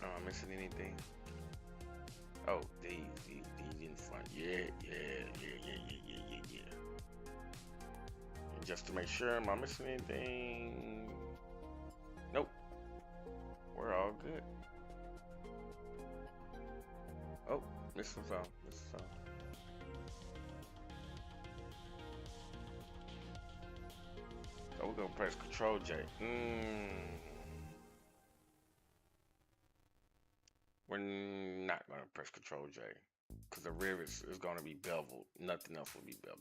Am I missing anything? Oh, these in front. Yeah. just to make sure. Am I missing anything? Nope. We're all good. Oh, missing some. Missing some. So we're gonna press Control J. We're not gonna press Control J because the rivets is gonna be beveled. Nothing else will be beveled.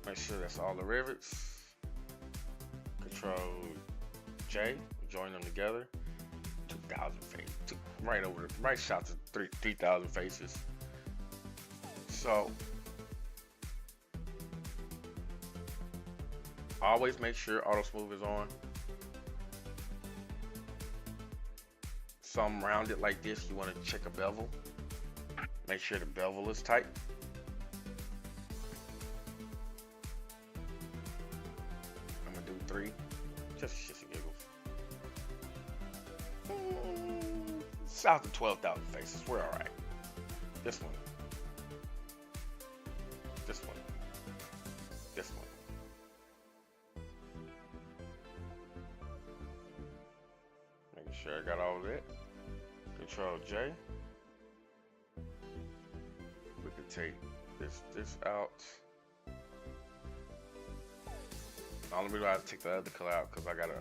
Make sure that's all the rivets. Control J, join them together. 2,000 faces, right over the right shots of 3,000 faces. So always make sure auto smooth is on. Some rounded like this, you want to check a bevel. Make sure the bevel is tight. I'm gonna do 3, just shits and giggles. South of 12,000 faces, we're all right. This one, this one, this one. Making sure I got all of that. Control J. We can take this out. The only reason I have to take the other color out because I gotta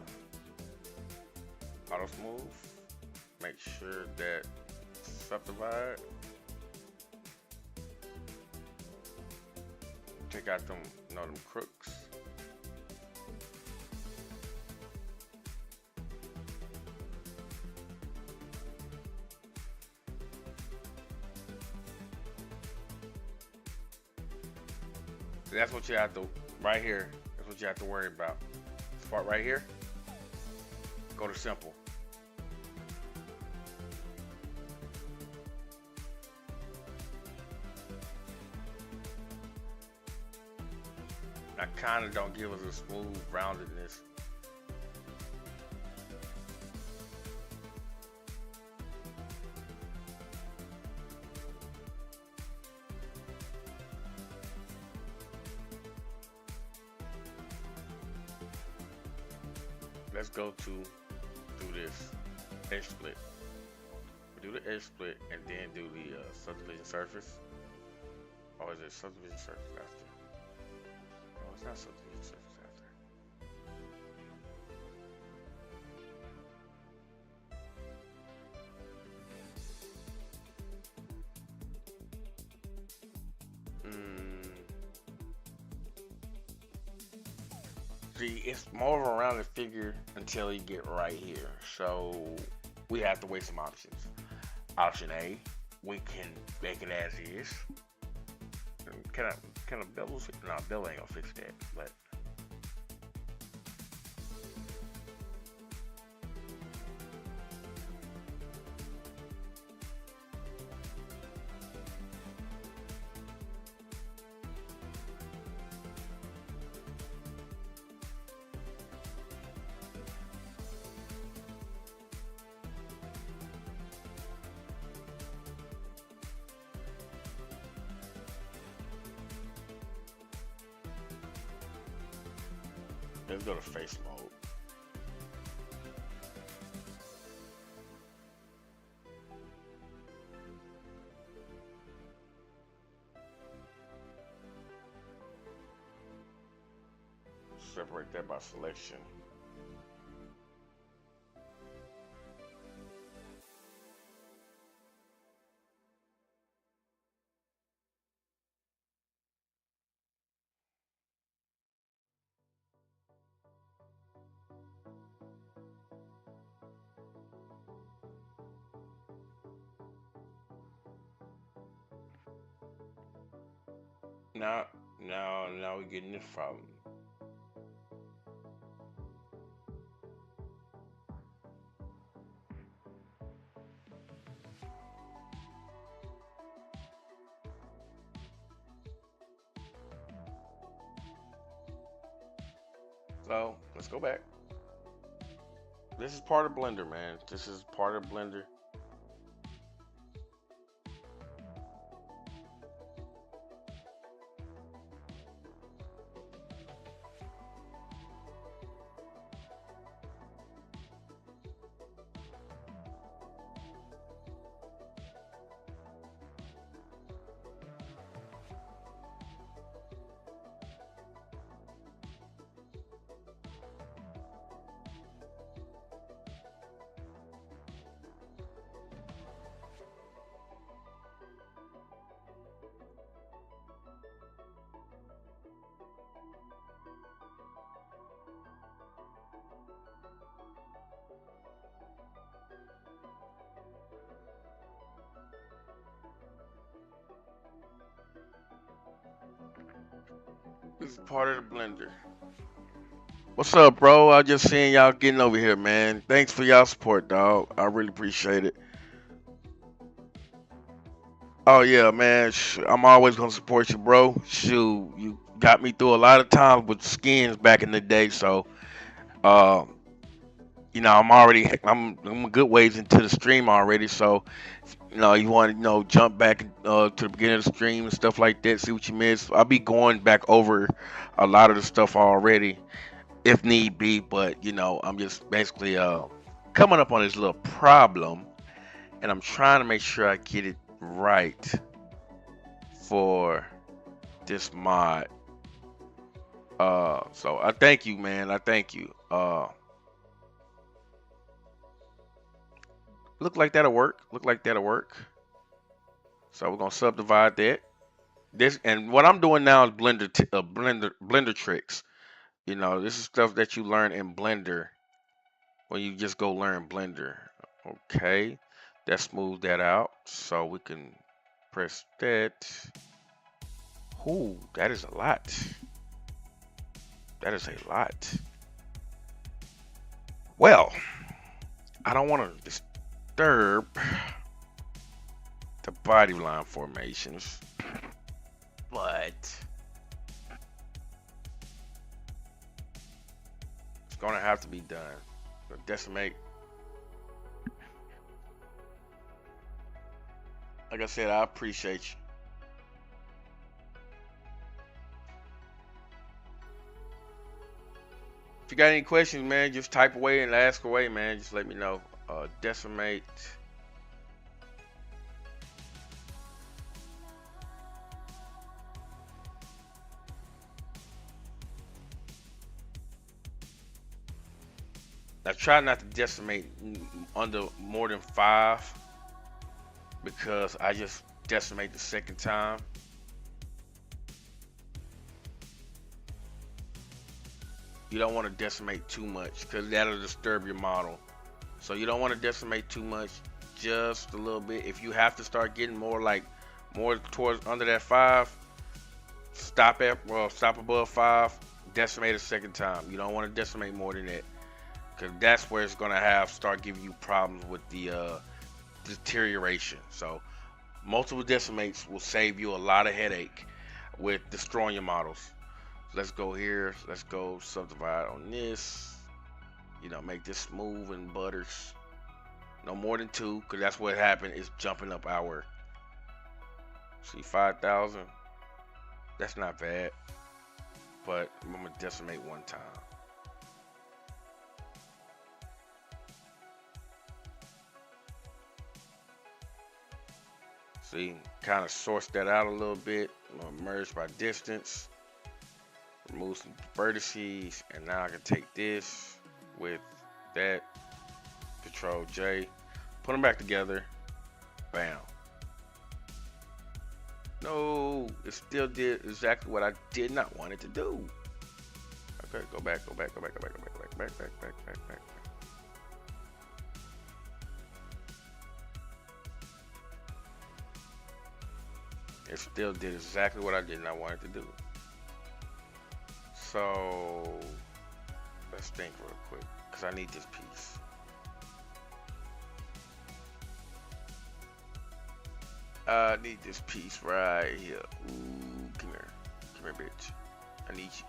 auto smooth. Make sure that subdivide. Take out them crooks. That's what you have to, right here, that's what you have to worry about. This part right here, go to simple. I kind of don't give us a smooth roundedness. Let's go to do this edge split. We do the edge split and then do the subdivision surface. Or is it subdivision surface after? No, it's not subdivision surface after. See, it's more of a rounded figure until you get right here. So we have to weigh some options. Option A, we can make it as is. Can a bevel fix? No, bevel ain't gonna fix that. But let's go to face mode. Separate that by selection. Now we're getting this problem. So let's go back. This is part of Blender, man. This is part of Blender. This is part of the Blender. What's up, bro? I just seen y'all getting over here, man. Thanks for y'all support, dog. I really appreciate it. Oh yeah, man. I'm always gonna support you, bro. Shoot, you got me through a lot of times with skins back in the day. So, uh, I'm a good ways into the stream already. So, you want to jump back to the beginning of the stream and stuff like that. See what you missed. I'll be going back over a lot of the stuff already, if need be. But I'm just basically coming up on this little problem, and I'm trying to make sure I get it right for this mod. So I thank you, man. I thank you. Look like that'll work. Look like that'll work. So we're gonna subdivide that. This and what I'm doing now is Blender tricks. This is stuff that you learn in Blender when you just go learn Blender. Okay, that smooth that out so we can press that. Ooh, that is a lot. That is a lot. Well, I don't want to disturb the body line formations, but it's gonna have to be done. So decimate. Like I said, I appreciate you. If you got any questions, man, just type away and ask away, man. Just let me know. Decimate. I try not to decimate under more than 5 because I just decimate the second time. You don't want to decimate too much because that'll disturb your model. So you don't want to decimate too much, just a little bit. If you have to start getting more towards under that 5, stop above 5, decimate a second time. You don't want to decimate more than that because that's where it's gonna start giving you problems with the deterioration. So multiple decimates will save you a lot of headache with destroying your models. Let's go here. Let's go subdivide on this. Make this smooth and butters. No more than 2, because that's what happened. Is jumping up our. See, 5,000. That's not bad. But I'm gonna decimate one time. See, kind of source that out a little bit. I'm gonna merge by distance. Remove some vertices, and now I can take this with that, Control J, put them back together, bam. No, it still did exactly what I did not want it to do. Okay, go back. It still did exactly what I did not want it to do. So let's think real quick, because I need this piece. I need this piece right here. Ooh, come here, bitch. I need you.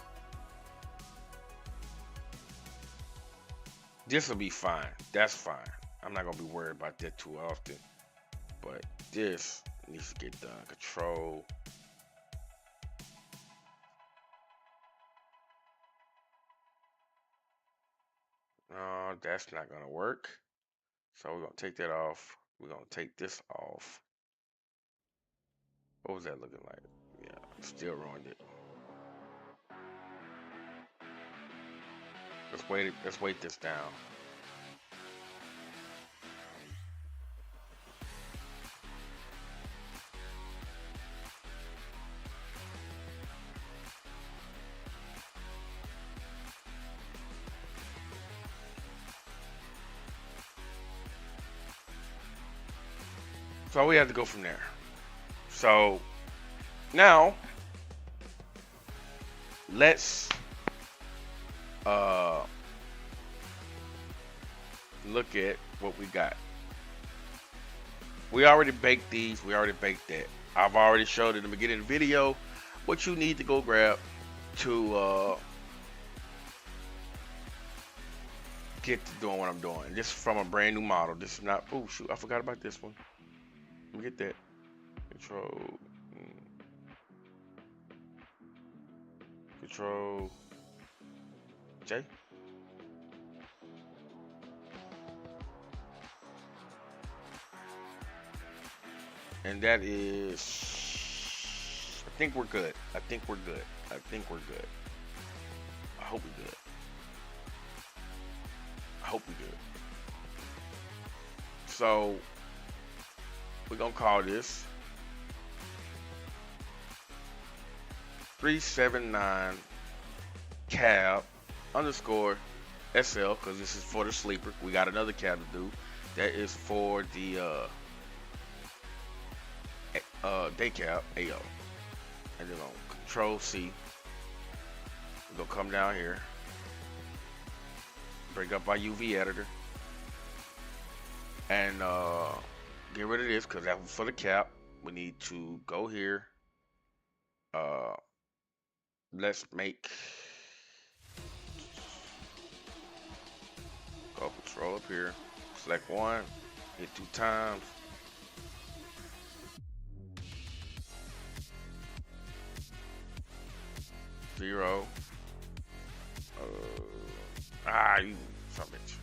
This will be fine. That's fine. I'm not gonna be worried about that too often. But this needs to get done. Control. No, that's not gonna work. So we're gonna take that off. We're gonna take this off. What was that looking like? Yeah, still ruined it. Let's wait it. Let's wait this down. So we have to go from there. So now let's uh look at what we got. We already baked these. We already baked that. I've already showed in the beginning of the video what you need to go grab to get to doing what I'm doing. This is from a brand new model. This is not. Oh shoot! I forgot about this one. Let me get that. Control. Control J. And that is. I think we're good. I think we're good. I think we're good. I hope we're good. I hope we're good. So we're gonna call this 379 cab underscore SL because this is for the sleeper. We got another cab to do. That is for the day cab AO. And then on Control C, we're gonna come down here, bring up our UV editor, and get rid of this because that was for the cap. We need to go here. Uh, let's make go control up here. Select one, hit 2 times. Zero. You son of a bitch.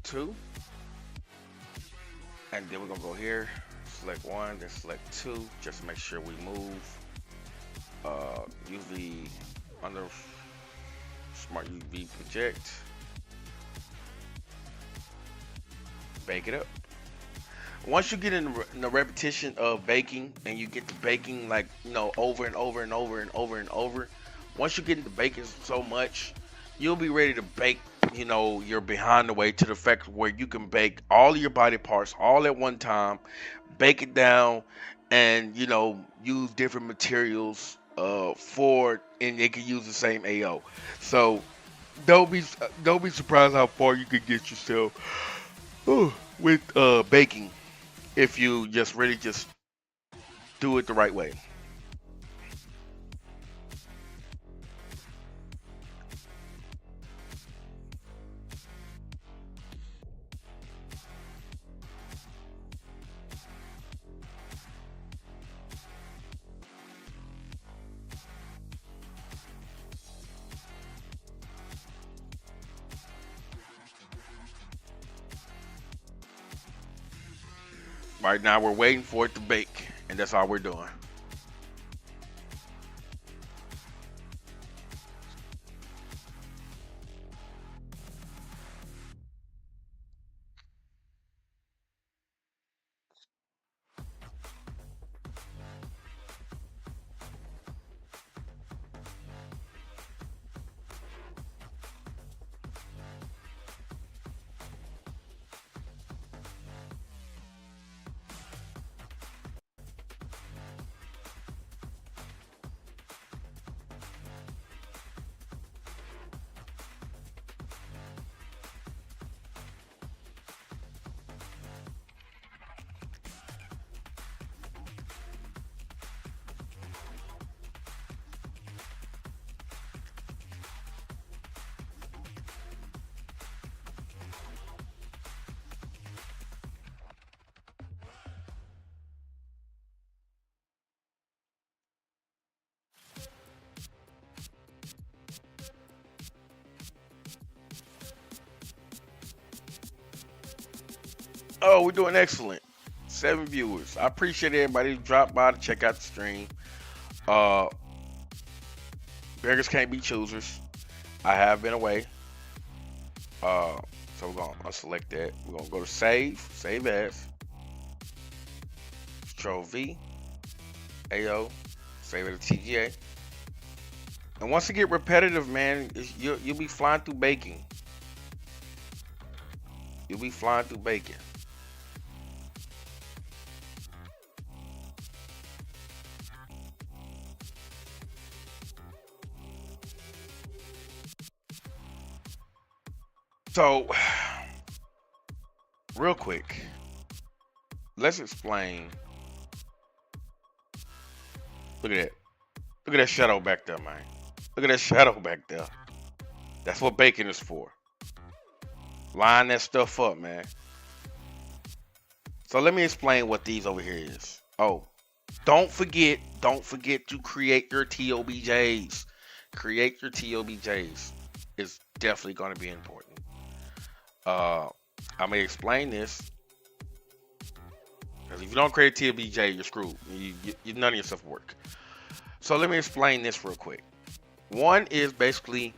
Two. And then we're gonna go here, select one, then select two, just to make sure we move. UV under smart UV project. Bake it up. Once you get in the repetition of baking and you get the baking like over and over and over and over and over, once you get into baking so much, you'll be ready to bake. You're behind the way to the fact where you can bake all of your body parts all at one time, bake it down, and use different materials for, and they can use the same AO. So don't be surprised how far you could get yourself with baking if you just really just do it the right way. Right now we're waiting for it to bake, and that's all we're doing. Oh, we're doing excellent. 7 viewers. I appreciate everybody who dropped by to check out the stream. Uh, beggars can't be choosers. I have been away. Uh, so we're gonna unselect that. We're gonna go to save as, Control V, AO, save it to TGA. And once it get repetitive, man, you'll be flying through baking. You'll be flying through bacon. So, real quick, let's explain. Look at that. Look at that shadow back there, man. Look at that shadow back there. That's what bacon is for. Line that stuff up, man. So let me explain what these over here is. Oh, don't forget to create your TOBJs. Create your TOBJs. It's definitely going to be important. I may explain this because if you don't create a TOBJ, you're screwed. None of your stuff work. So let me explain this real quick. One is basically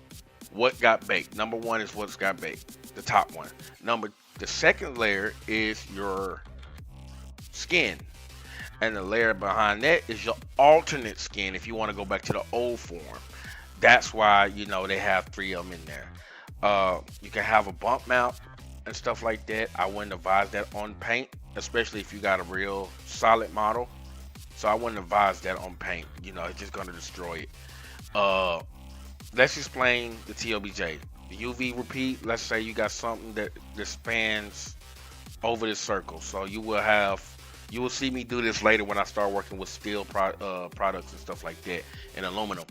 what got baked. Number one is what's got baked. The top one. The second layer is your skin. And the layer behind that is your alternate skin if you want to go back to the old form. That's why, they have three of them in there. You can have a bump mount and stuff like that. I wouldn't advise that on paint, especially if you got a real solid model. So I wouldn't advise that on paint. It's just going to destroy it. Let's explain the TOBJ. The UV repeat, let's say you got something that spans over this circle. So you will see me do this later when I start working with steel products and stuff like that, and aluminum.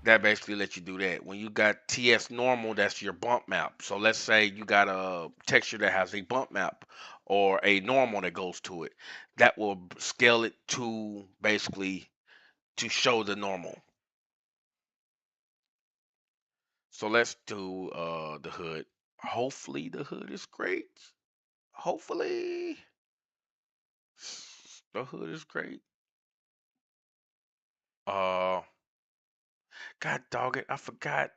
That basically lets you do that. When you got TS normal, that's your bump map. So let's say you got a texture that has a bump map or a normal that goes to it. That will scale it to basically to show the normal. So let's do the hood. Hopefully the hood is great. Hopefully the hood is great. Uh God dog it, I forgot.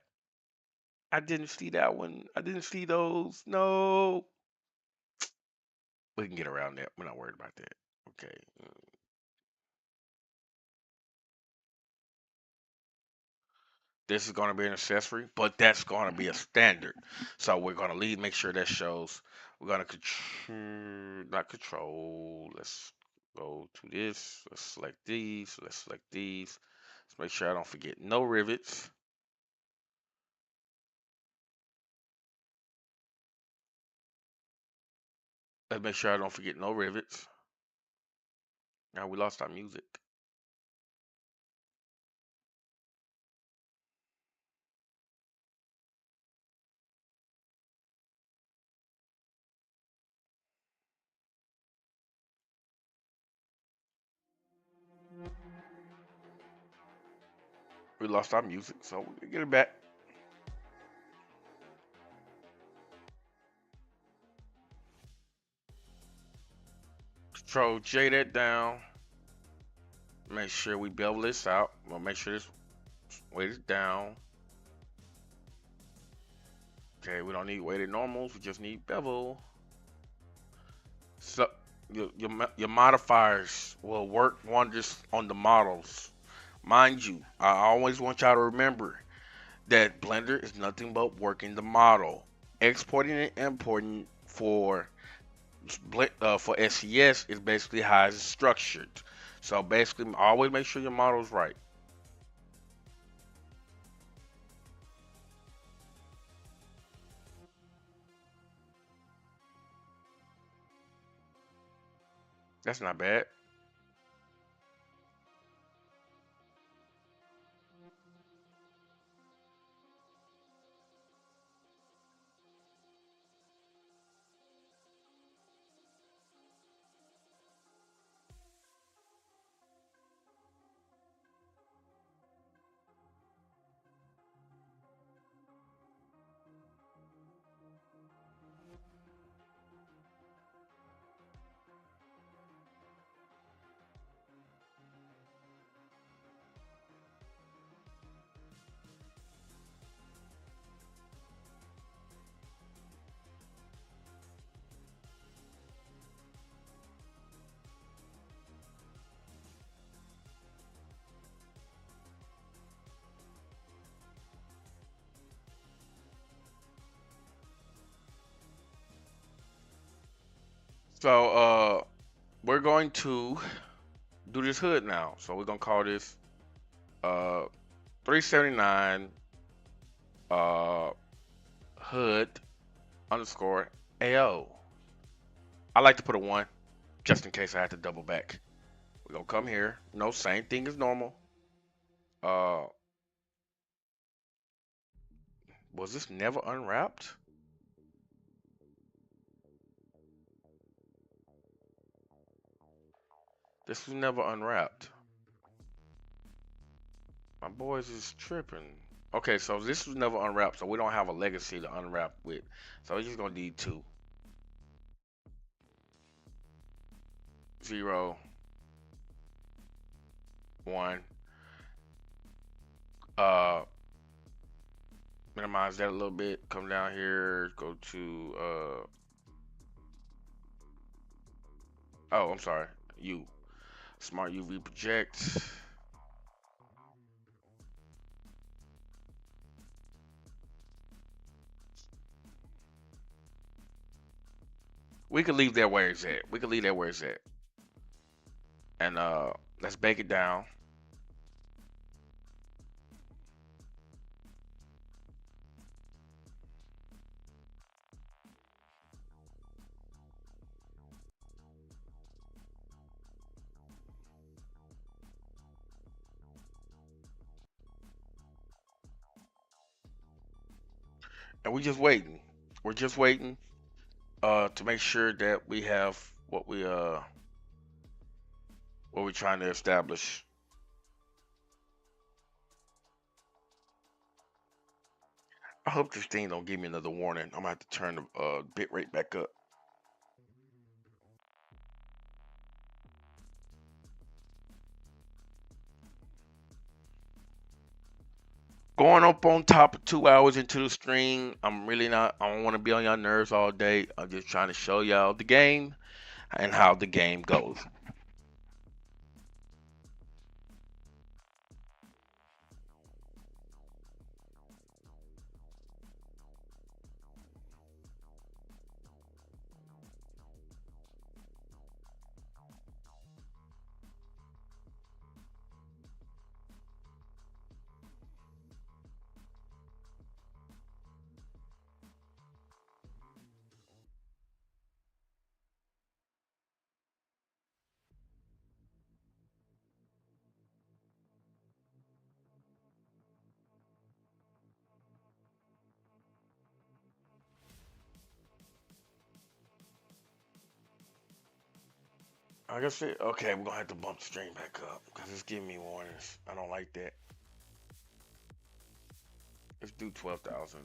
I didn't see that one. I didn't see those. No. We can get around that. We're not worried about that. Okay. This is going to be an accessory, but that's going to be a standard. So we're going to make sure that shows. We're going to not control. Let's go to this. Let's select these. Let's select these. Let's make sure I don't forget no rivets. Let's make sure I don't forget no rivets. Now we lost our music. We lost our music, so we can get it back. Control J that down. Make sure we bevel this out. We'll make sure this weight is down. Okay, we don't need weighted normals. We just need bevel. So your modifiers will work wonders on the models. Mind you, I always want y'all to remember that Blender is nothing but working the model. Exporting and importing for SES is basically how it's structured. So basically, always make sure your model is right. That's not bad. So we're going to do this hood now. So we're gonna call this uh 379 uh hood underscore AO. I like to put a one just in case I have to double back. We're gonna come here. No, same thing as normal. Uh was this never unwrapped? This was never unwrapped. My boys is tripping. Okay, so this was never unwrapped, so we don't have a legacy to unwrap with. So we're just gonna need two. Zero, one. Uh minimize that a little bit. Come down here, go to oh, I'm sorry. U. Smart UV project. We could leave that where it's at. We could leave that where it's at. And let's bake it down. And we're just waiting. We're just waiting to make sure that we have what we're trying to establish. I hope this thing don't give me another warning. I'm gonna have to turn the bit rate back up. Going up on top of 2 hours into the stream, I'm really not. I don't want to be on y'all nerves all day. I'm just trying to show y'all the game and how the game goes. Like I said, okay, we're gonna have to bump the stream back up because it's giving me warnings. I don't like that. Let's do 12,000.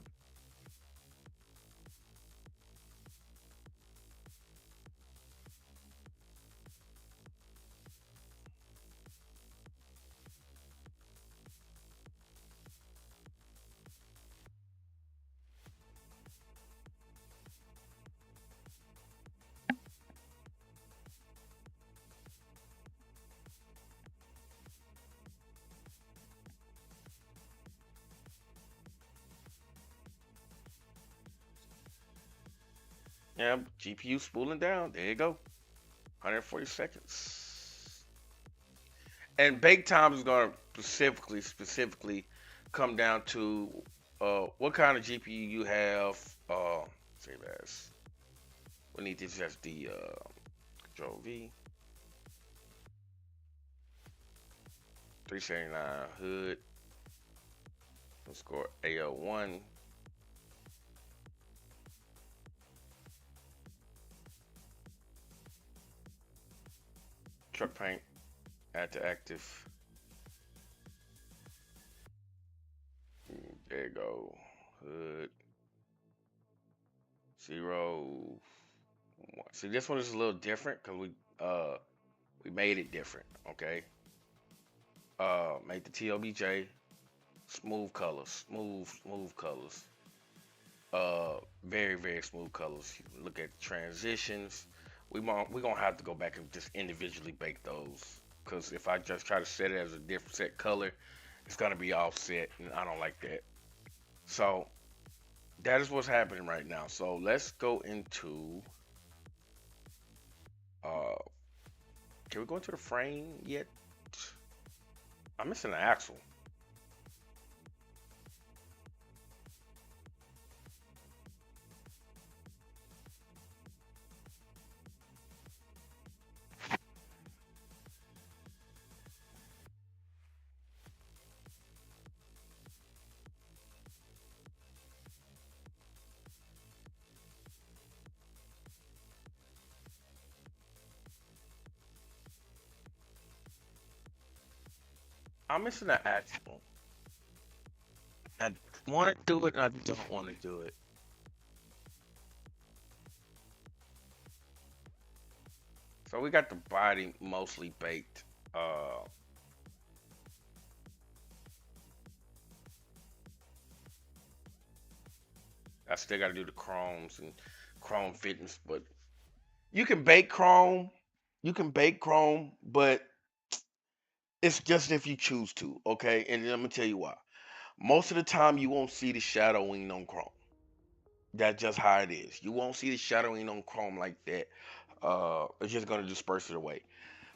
Yeah, GPU spooling down. There you go. 140 seconds. And bake time is gonna specifically come down to what kind of GPU you have. Save as. We need this as the Control V. 379 hood. Score AL1. Truck paint. Add to active. There you go. Hood. 0. 1. See, this one is a little different because we made it different. Okay. Made the TOBJ smooth colors, smooth colors. Very smooth colors. Look at the transitions. We gonna have to go back and just individually bake those because if I just try to set it as a different set color, it's gonna be offset, and I don't like that. So that is what's happening right now. So let's go into Can we go into the frame yet? I'm missing an axle. I'm missing an axle. I want to do it and I don't want to do it. So we got the body mostly baked. I still got to do the chromes and chrome fittings, but you can bake chrome. You can bake chrome, but it's just if you choose to, okay? And let me tell you why. Most of the time, you won't see the shadowing on chrome. That's just how it is. You won't see the shadowing on chrome like that. It's just gonna disperse it away.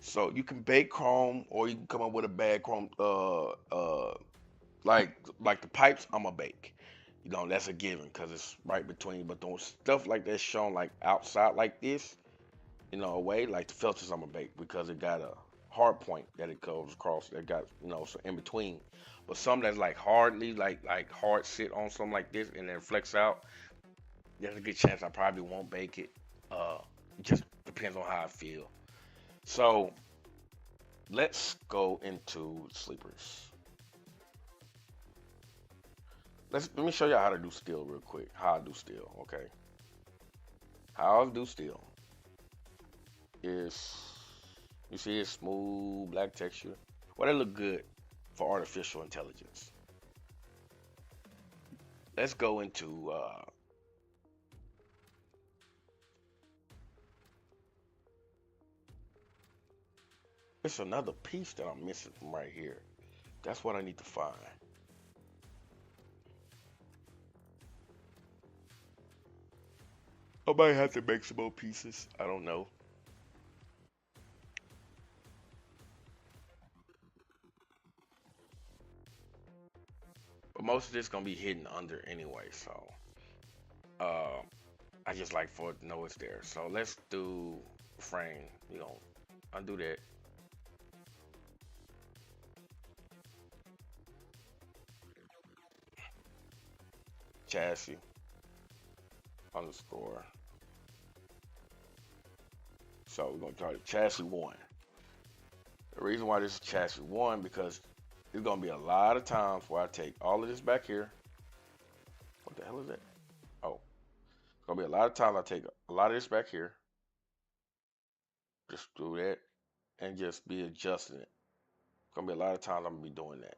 So you can bake chrome, or you can come up with a bad chrome. Like the pipes, I'm a bake. You know, that's a given because it's right between. But those stuff like that shown like outside like this, away like the filters, I'm a bake because it got a hard point that it goes across. That got so in between. But some that's like hardly like hard sit on something like this and then flex out. There's a good chance I probably won't bake it. It just depends on how I feel. So let's go into sleepers. Let me show you how to do steel real quick. How I do steel, okay? How I do steel is you see it's smooth black texture. Well, that look good for artificial intelligence. Let's go into it's another piece that I'm missing from right here. That's what I need to find. I might have to make some more pieces. I don't know. But most of this gonna be hidden under anyway, so uh, I just like for it to know it's there. So let's do frame. Undo that. Chassis underscore. So we're gonna call it chassis one. The reason why this is chassis one because there's gonna be a lot of times where I take all of this back here. What the hell is that? Oh, it's gonna be a lot of times I take a lot of this back here. Just do that and just be adjusting it. It's gonna be a lot of times I'm gonna be doing that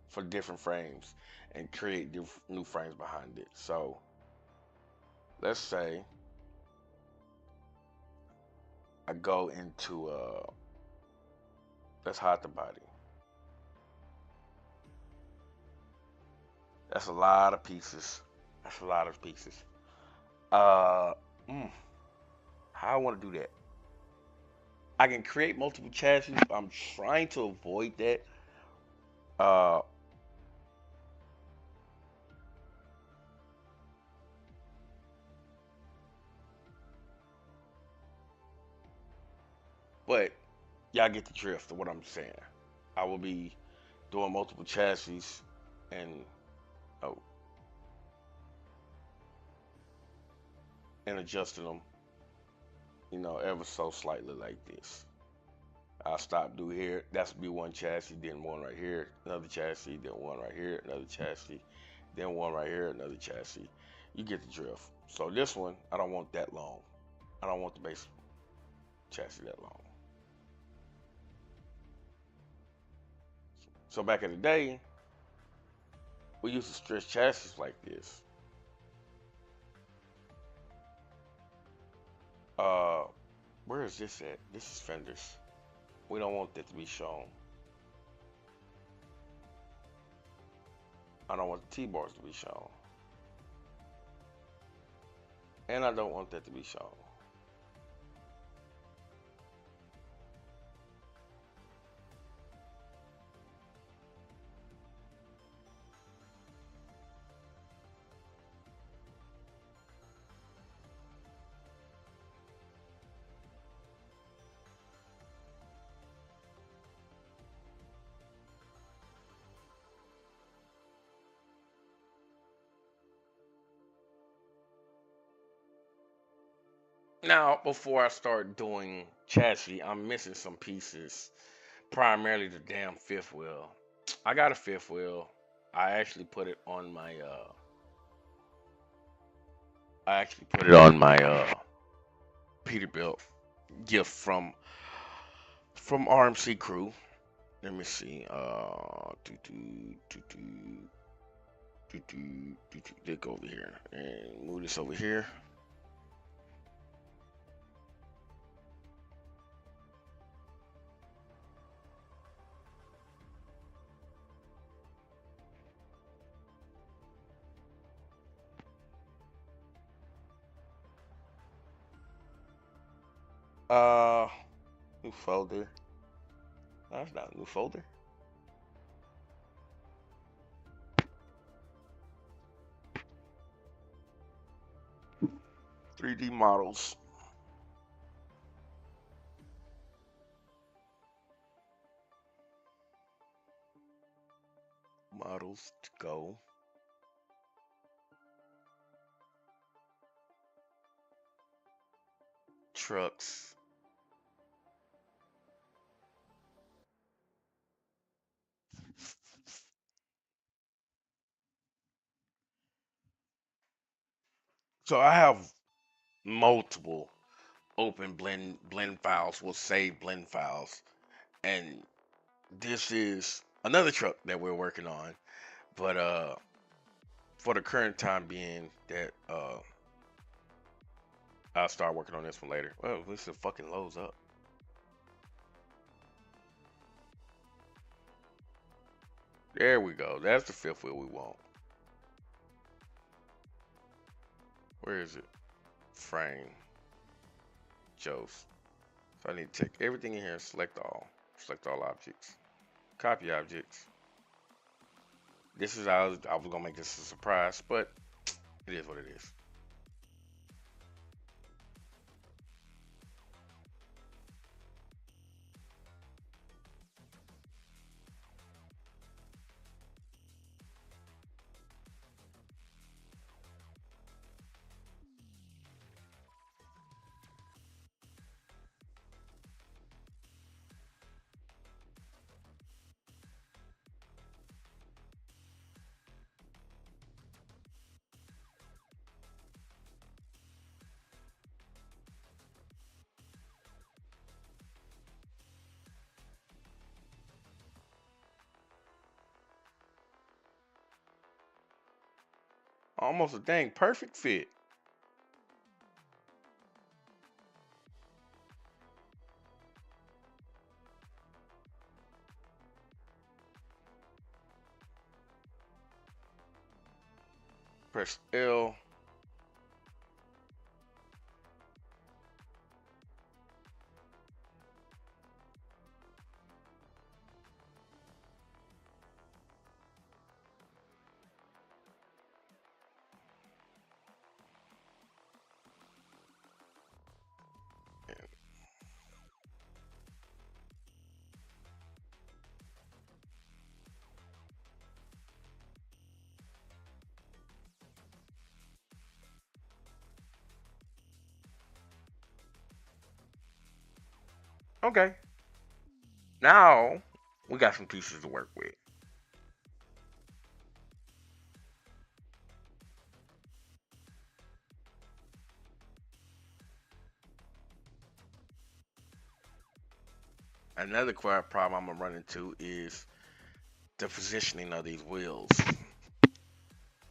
for different frames and create new frames behind it. So let's say I go into let's hide the body. That's a lot of pieces. That's a lot of pieces. Uh, mm, how I want to do that? I can create multiple chassis. I'm trying to avoid that. Uh, but y'all get the drift of what I'm saying. I will be doing multiple chassis and oh, and adjusting them, ever so slightly like this. I'll stop do here. That's be one chassis, then one right here, another chassis, then one right here, another chassis, then one right here, another chassis. You get the drift. So this one, I don't want that long. I don't want the base chassis that long. So back in the day, we used to stretch chassis like this. Uh, where is this at? This is fenders. We don't want that to be shown. I don't want the T-bars to be shown. And I don't want that to be shown. Now, before I start doing chassis, I'm missing some pieces. Primarily the damn fifth wheel. I got a fifth wheel. I actually put it on my Peterbilt gift from RMC crew. Let me see. Let's go over here and move this over here. Uh, New folder. No, that's not a new folder. 3D models. Models to go. Trucks. So I have multiple open blend files. We'll save blend files, and this is another truck that we're working on. But for the current time being, that I'll start working on this one later. Well, this is fucking loads up. There we go. That's the fifth wheel we want. Where is it? Frame. Joe's. So I need to take everything in here and select all. Select all objects. Copy objects. This is I was gonna make this a surprise, but it is what it is. Almost a dang perfect fit. Press L. Okay. Now we got some pieces to work with. Another problem I'm gonna run into is the positioning of these wheels.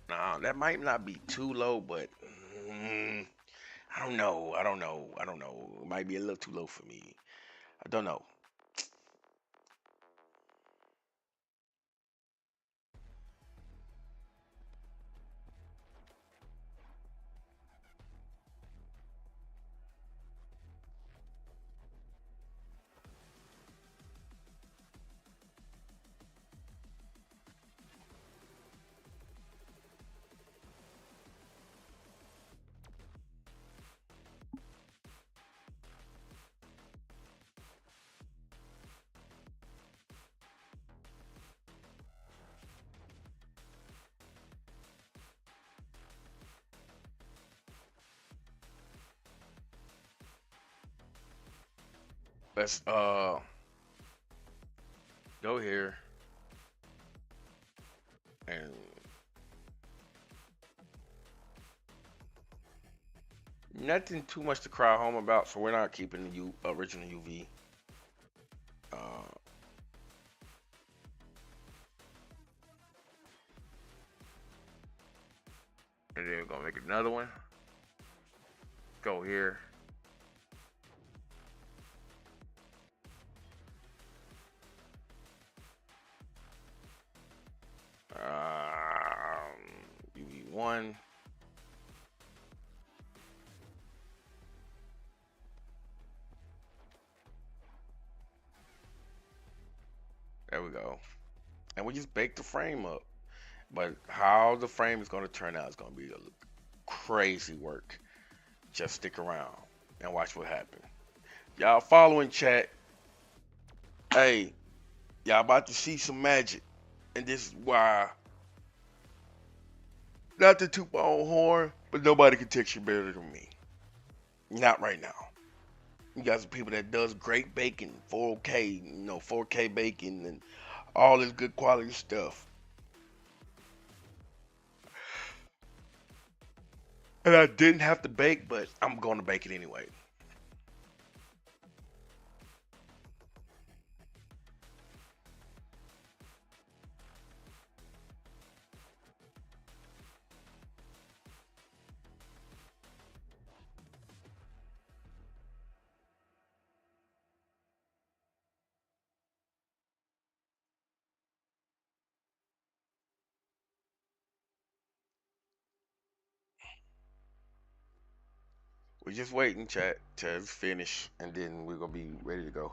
Now that might not be too low, but mm, I don't know. I don't know. It might be a little too low for me. I don't know. Let's go here and nothing too much to cry home about, so we're not keeping the original UV. Uh, and then we're gonna make another one. Go here. UV1. There we go. And we just bake the frame up. But how the frame is going to turn out is going to be a crazy work. Just stick around and watch what happens. Y'all following chat. Hey, y'all about to see some magic. And this is why, not to toot my own horn, but nobody can texture better than me. Not right now. You got some people that does great baking, 4K, 4K baking and all this good quality stuff. And I didn't have to bake, but I'm going to bake it anyway. We're just waiting, chat, to finish, and then we're gonna be ready to go.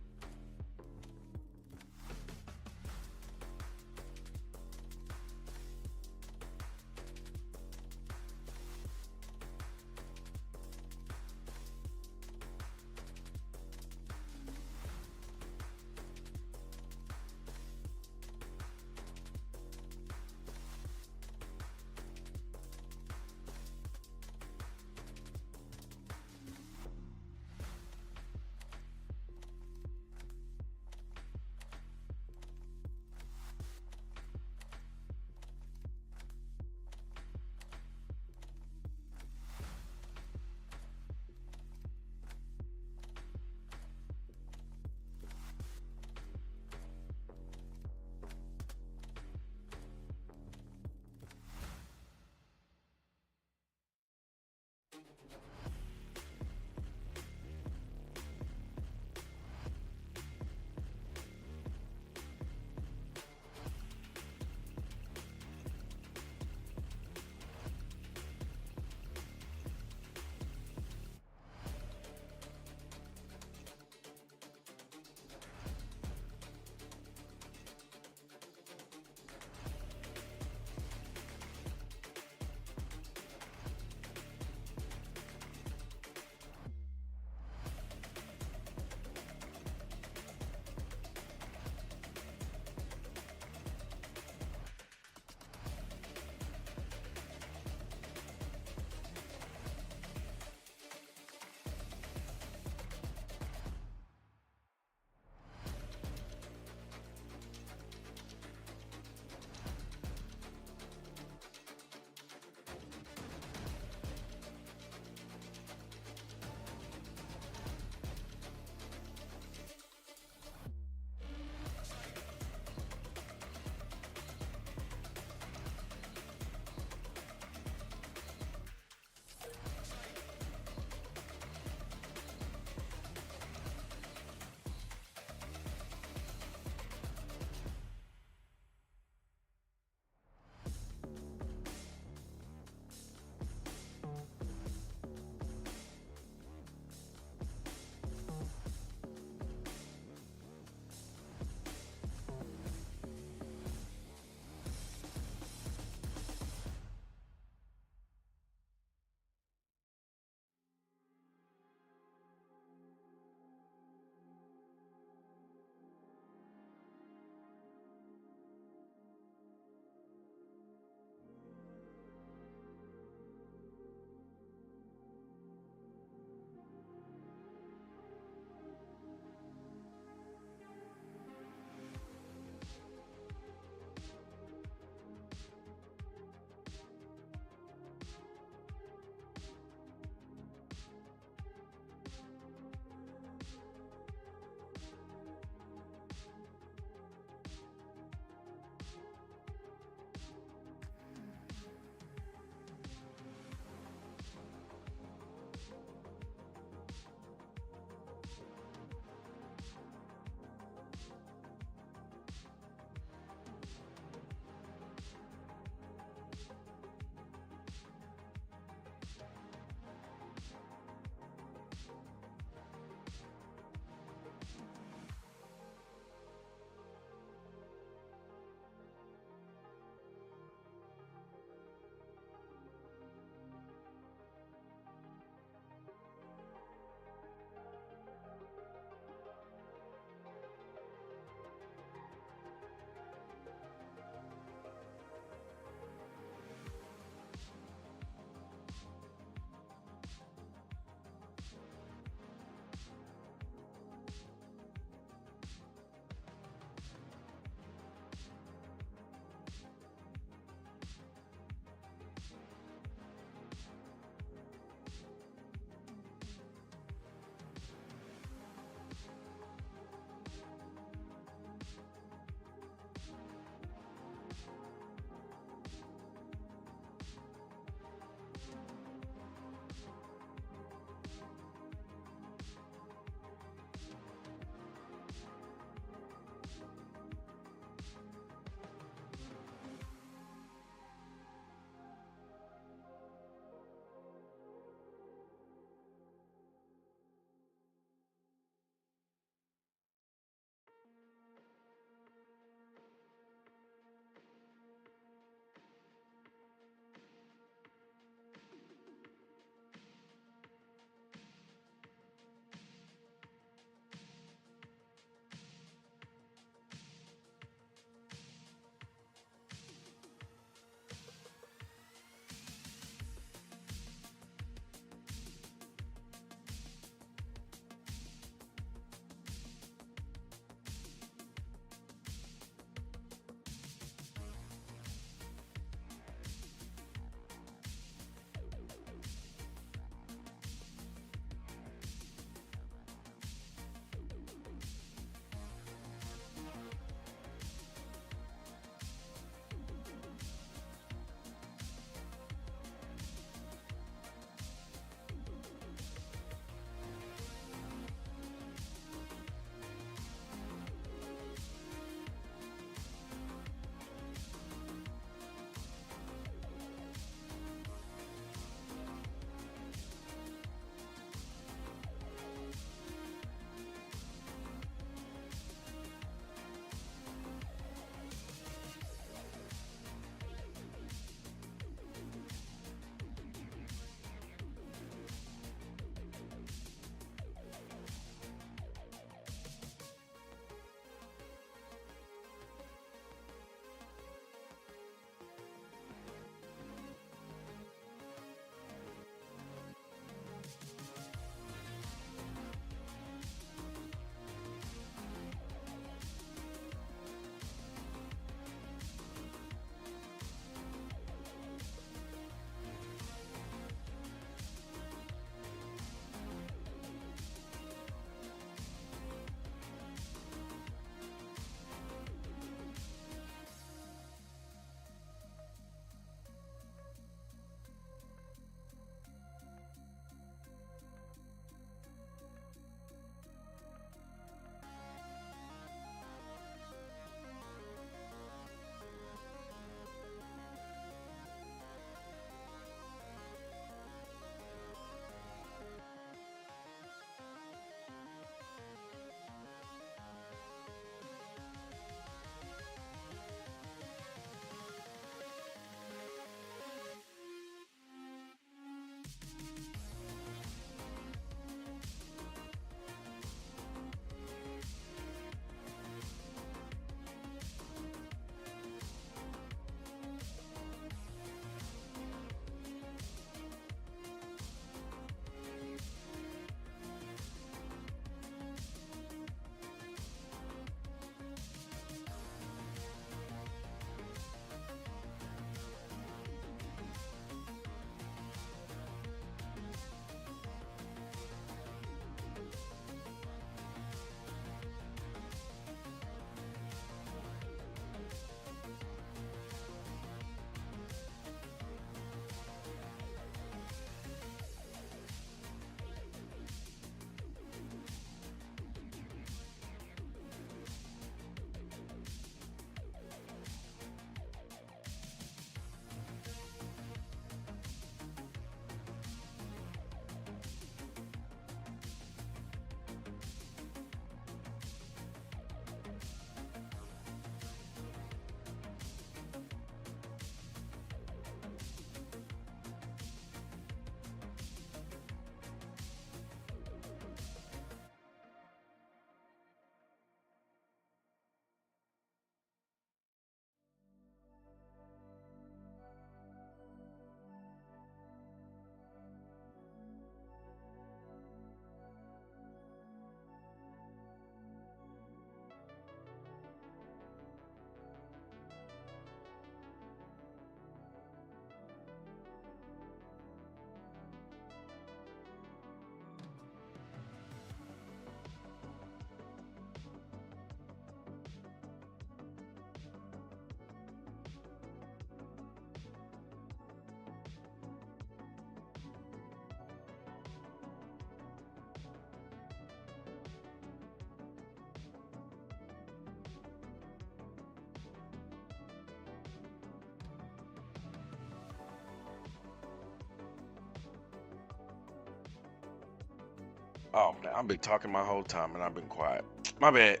Oh man, I've been talking my whole time and I've been quiet. My bad.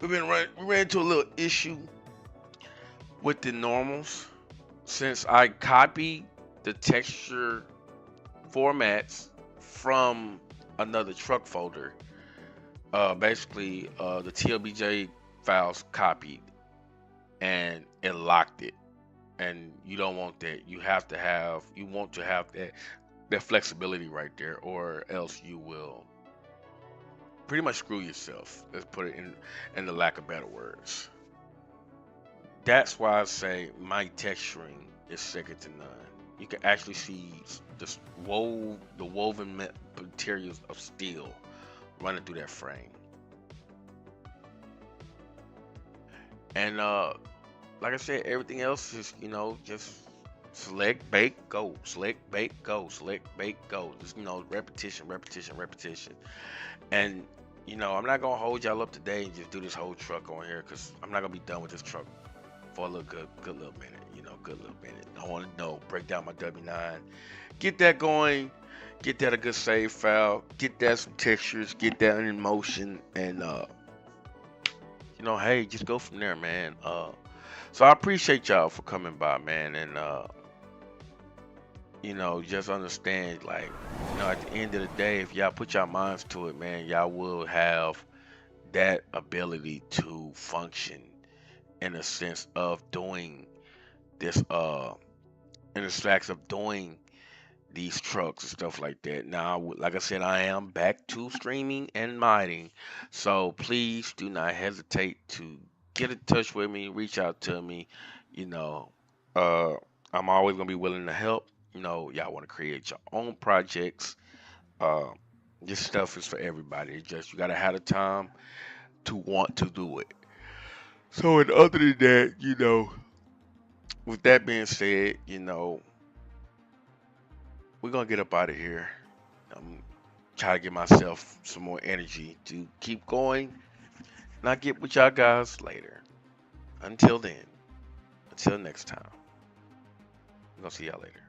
We ran into a little issue with the normals since I copied the texture formats from another truck folder. Basically, the TLBJ files copied and it locked it, and you don't want that. You want to have that flexibility right there, or else you will pretty much screw yourself. Let's put it in the lack of better words. That's why I say my texturing is second to none. You can actually see the woven materials of steel running through that frame. And like I said, everything else is, just select, bake, go, select, bake, go, select, bake, go. Just, repetition, repetition, repetition. And I'm not gonna hold y'all up today and just do this whole truck on here because I'm not gonna be done with this truck for a little good little minute. Good little minute. I want to know, break down my W9, get that going, get that a good save file, get that some textures, get that in motion, and hey, just go from there, man. So I appreciate y'all for coming by, man, and just understand, like, at the end of the day, if y'all put your minds to it, man, y'all will have that ability to function in a sense of doing this, in the facts of doing these trucks and stuff like that. Now, like I said, I am back to streaming and modding, so please do not hesitate to get in touch with me, reach out to me. You know, uh, I'm always gonna be willing to help. Y'all want to create your own projects. Uh, this stuff is for everybody. It's just you gotta have the time to want to do it. So, and other than that, with that being said, we're gonna get up out of here. I'm trying to give myself some more energy to keep going. And I'll get with y'all guys later. Until then, until next time, I'm gonna see y'all later.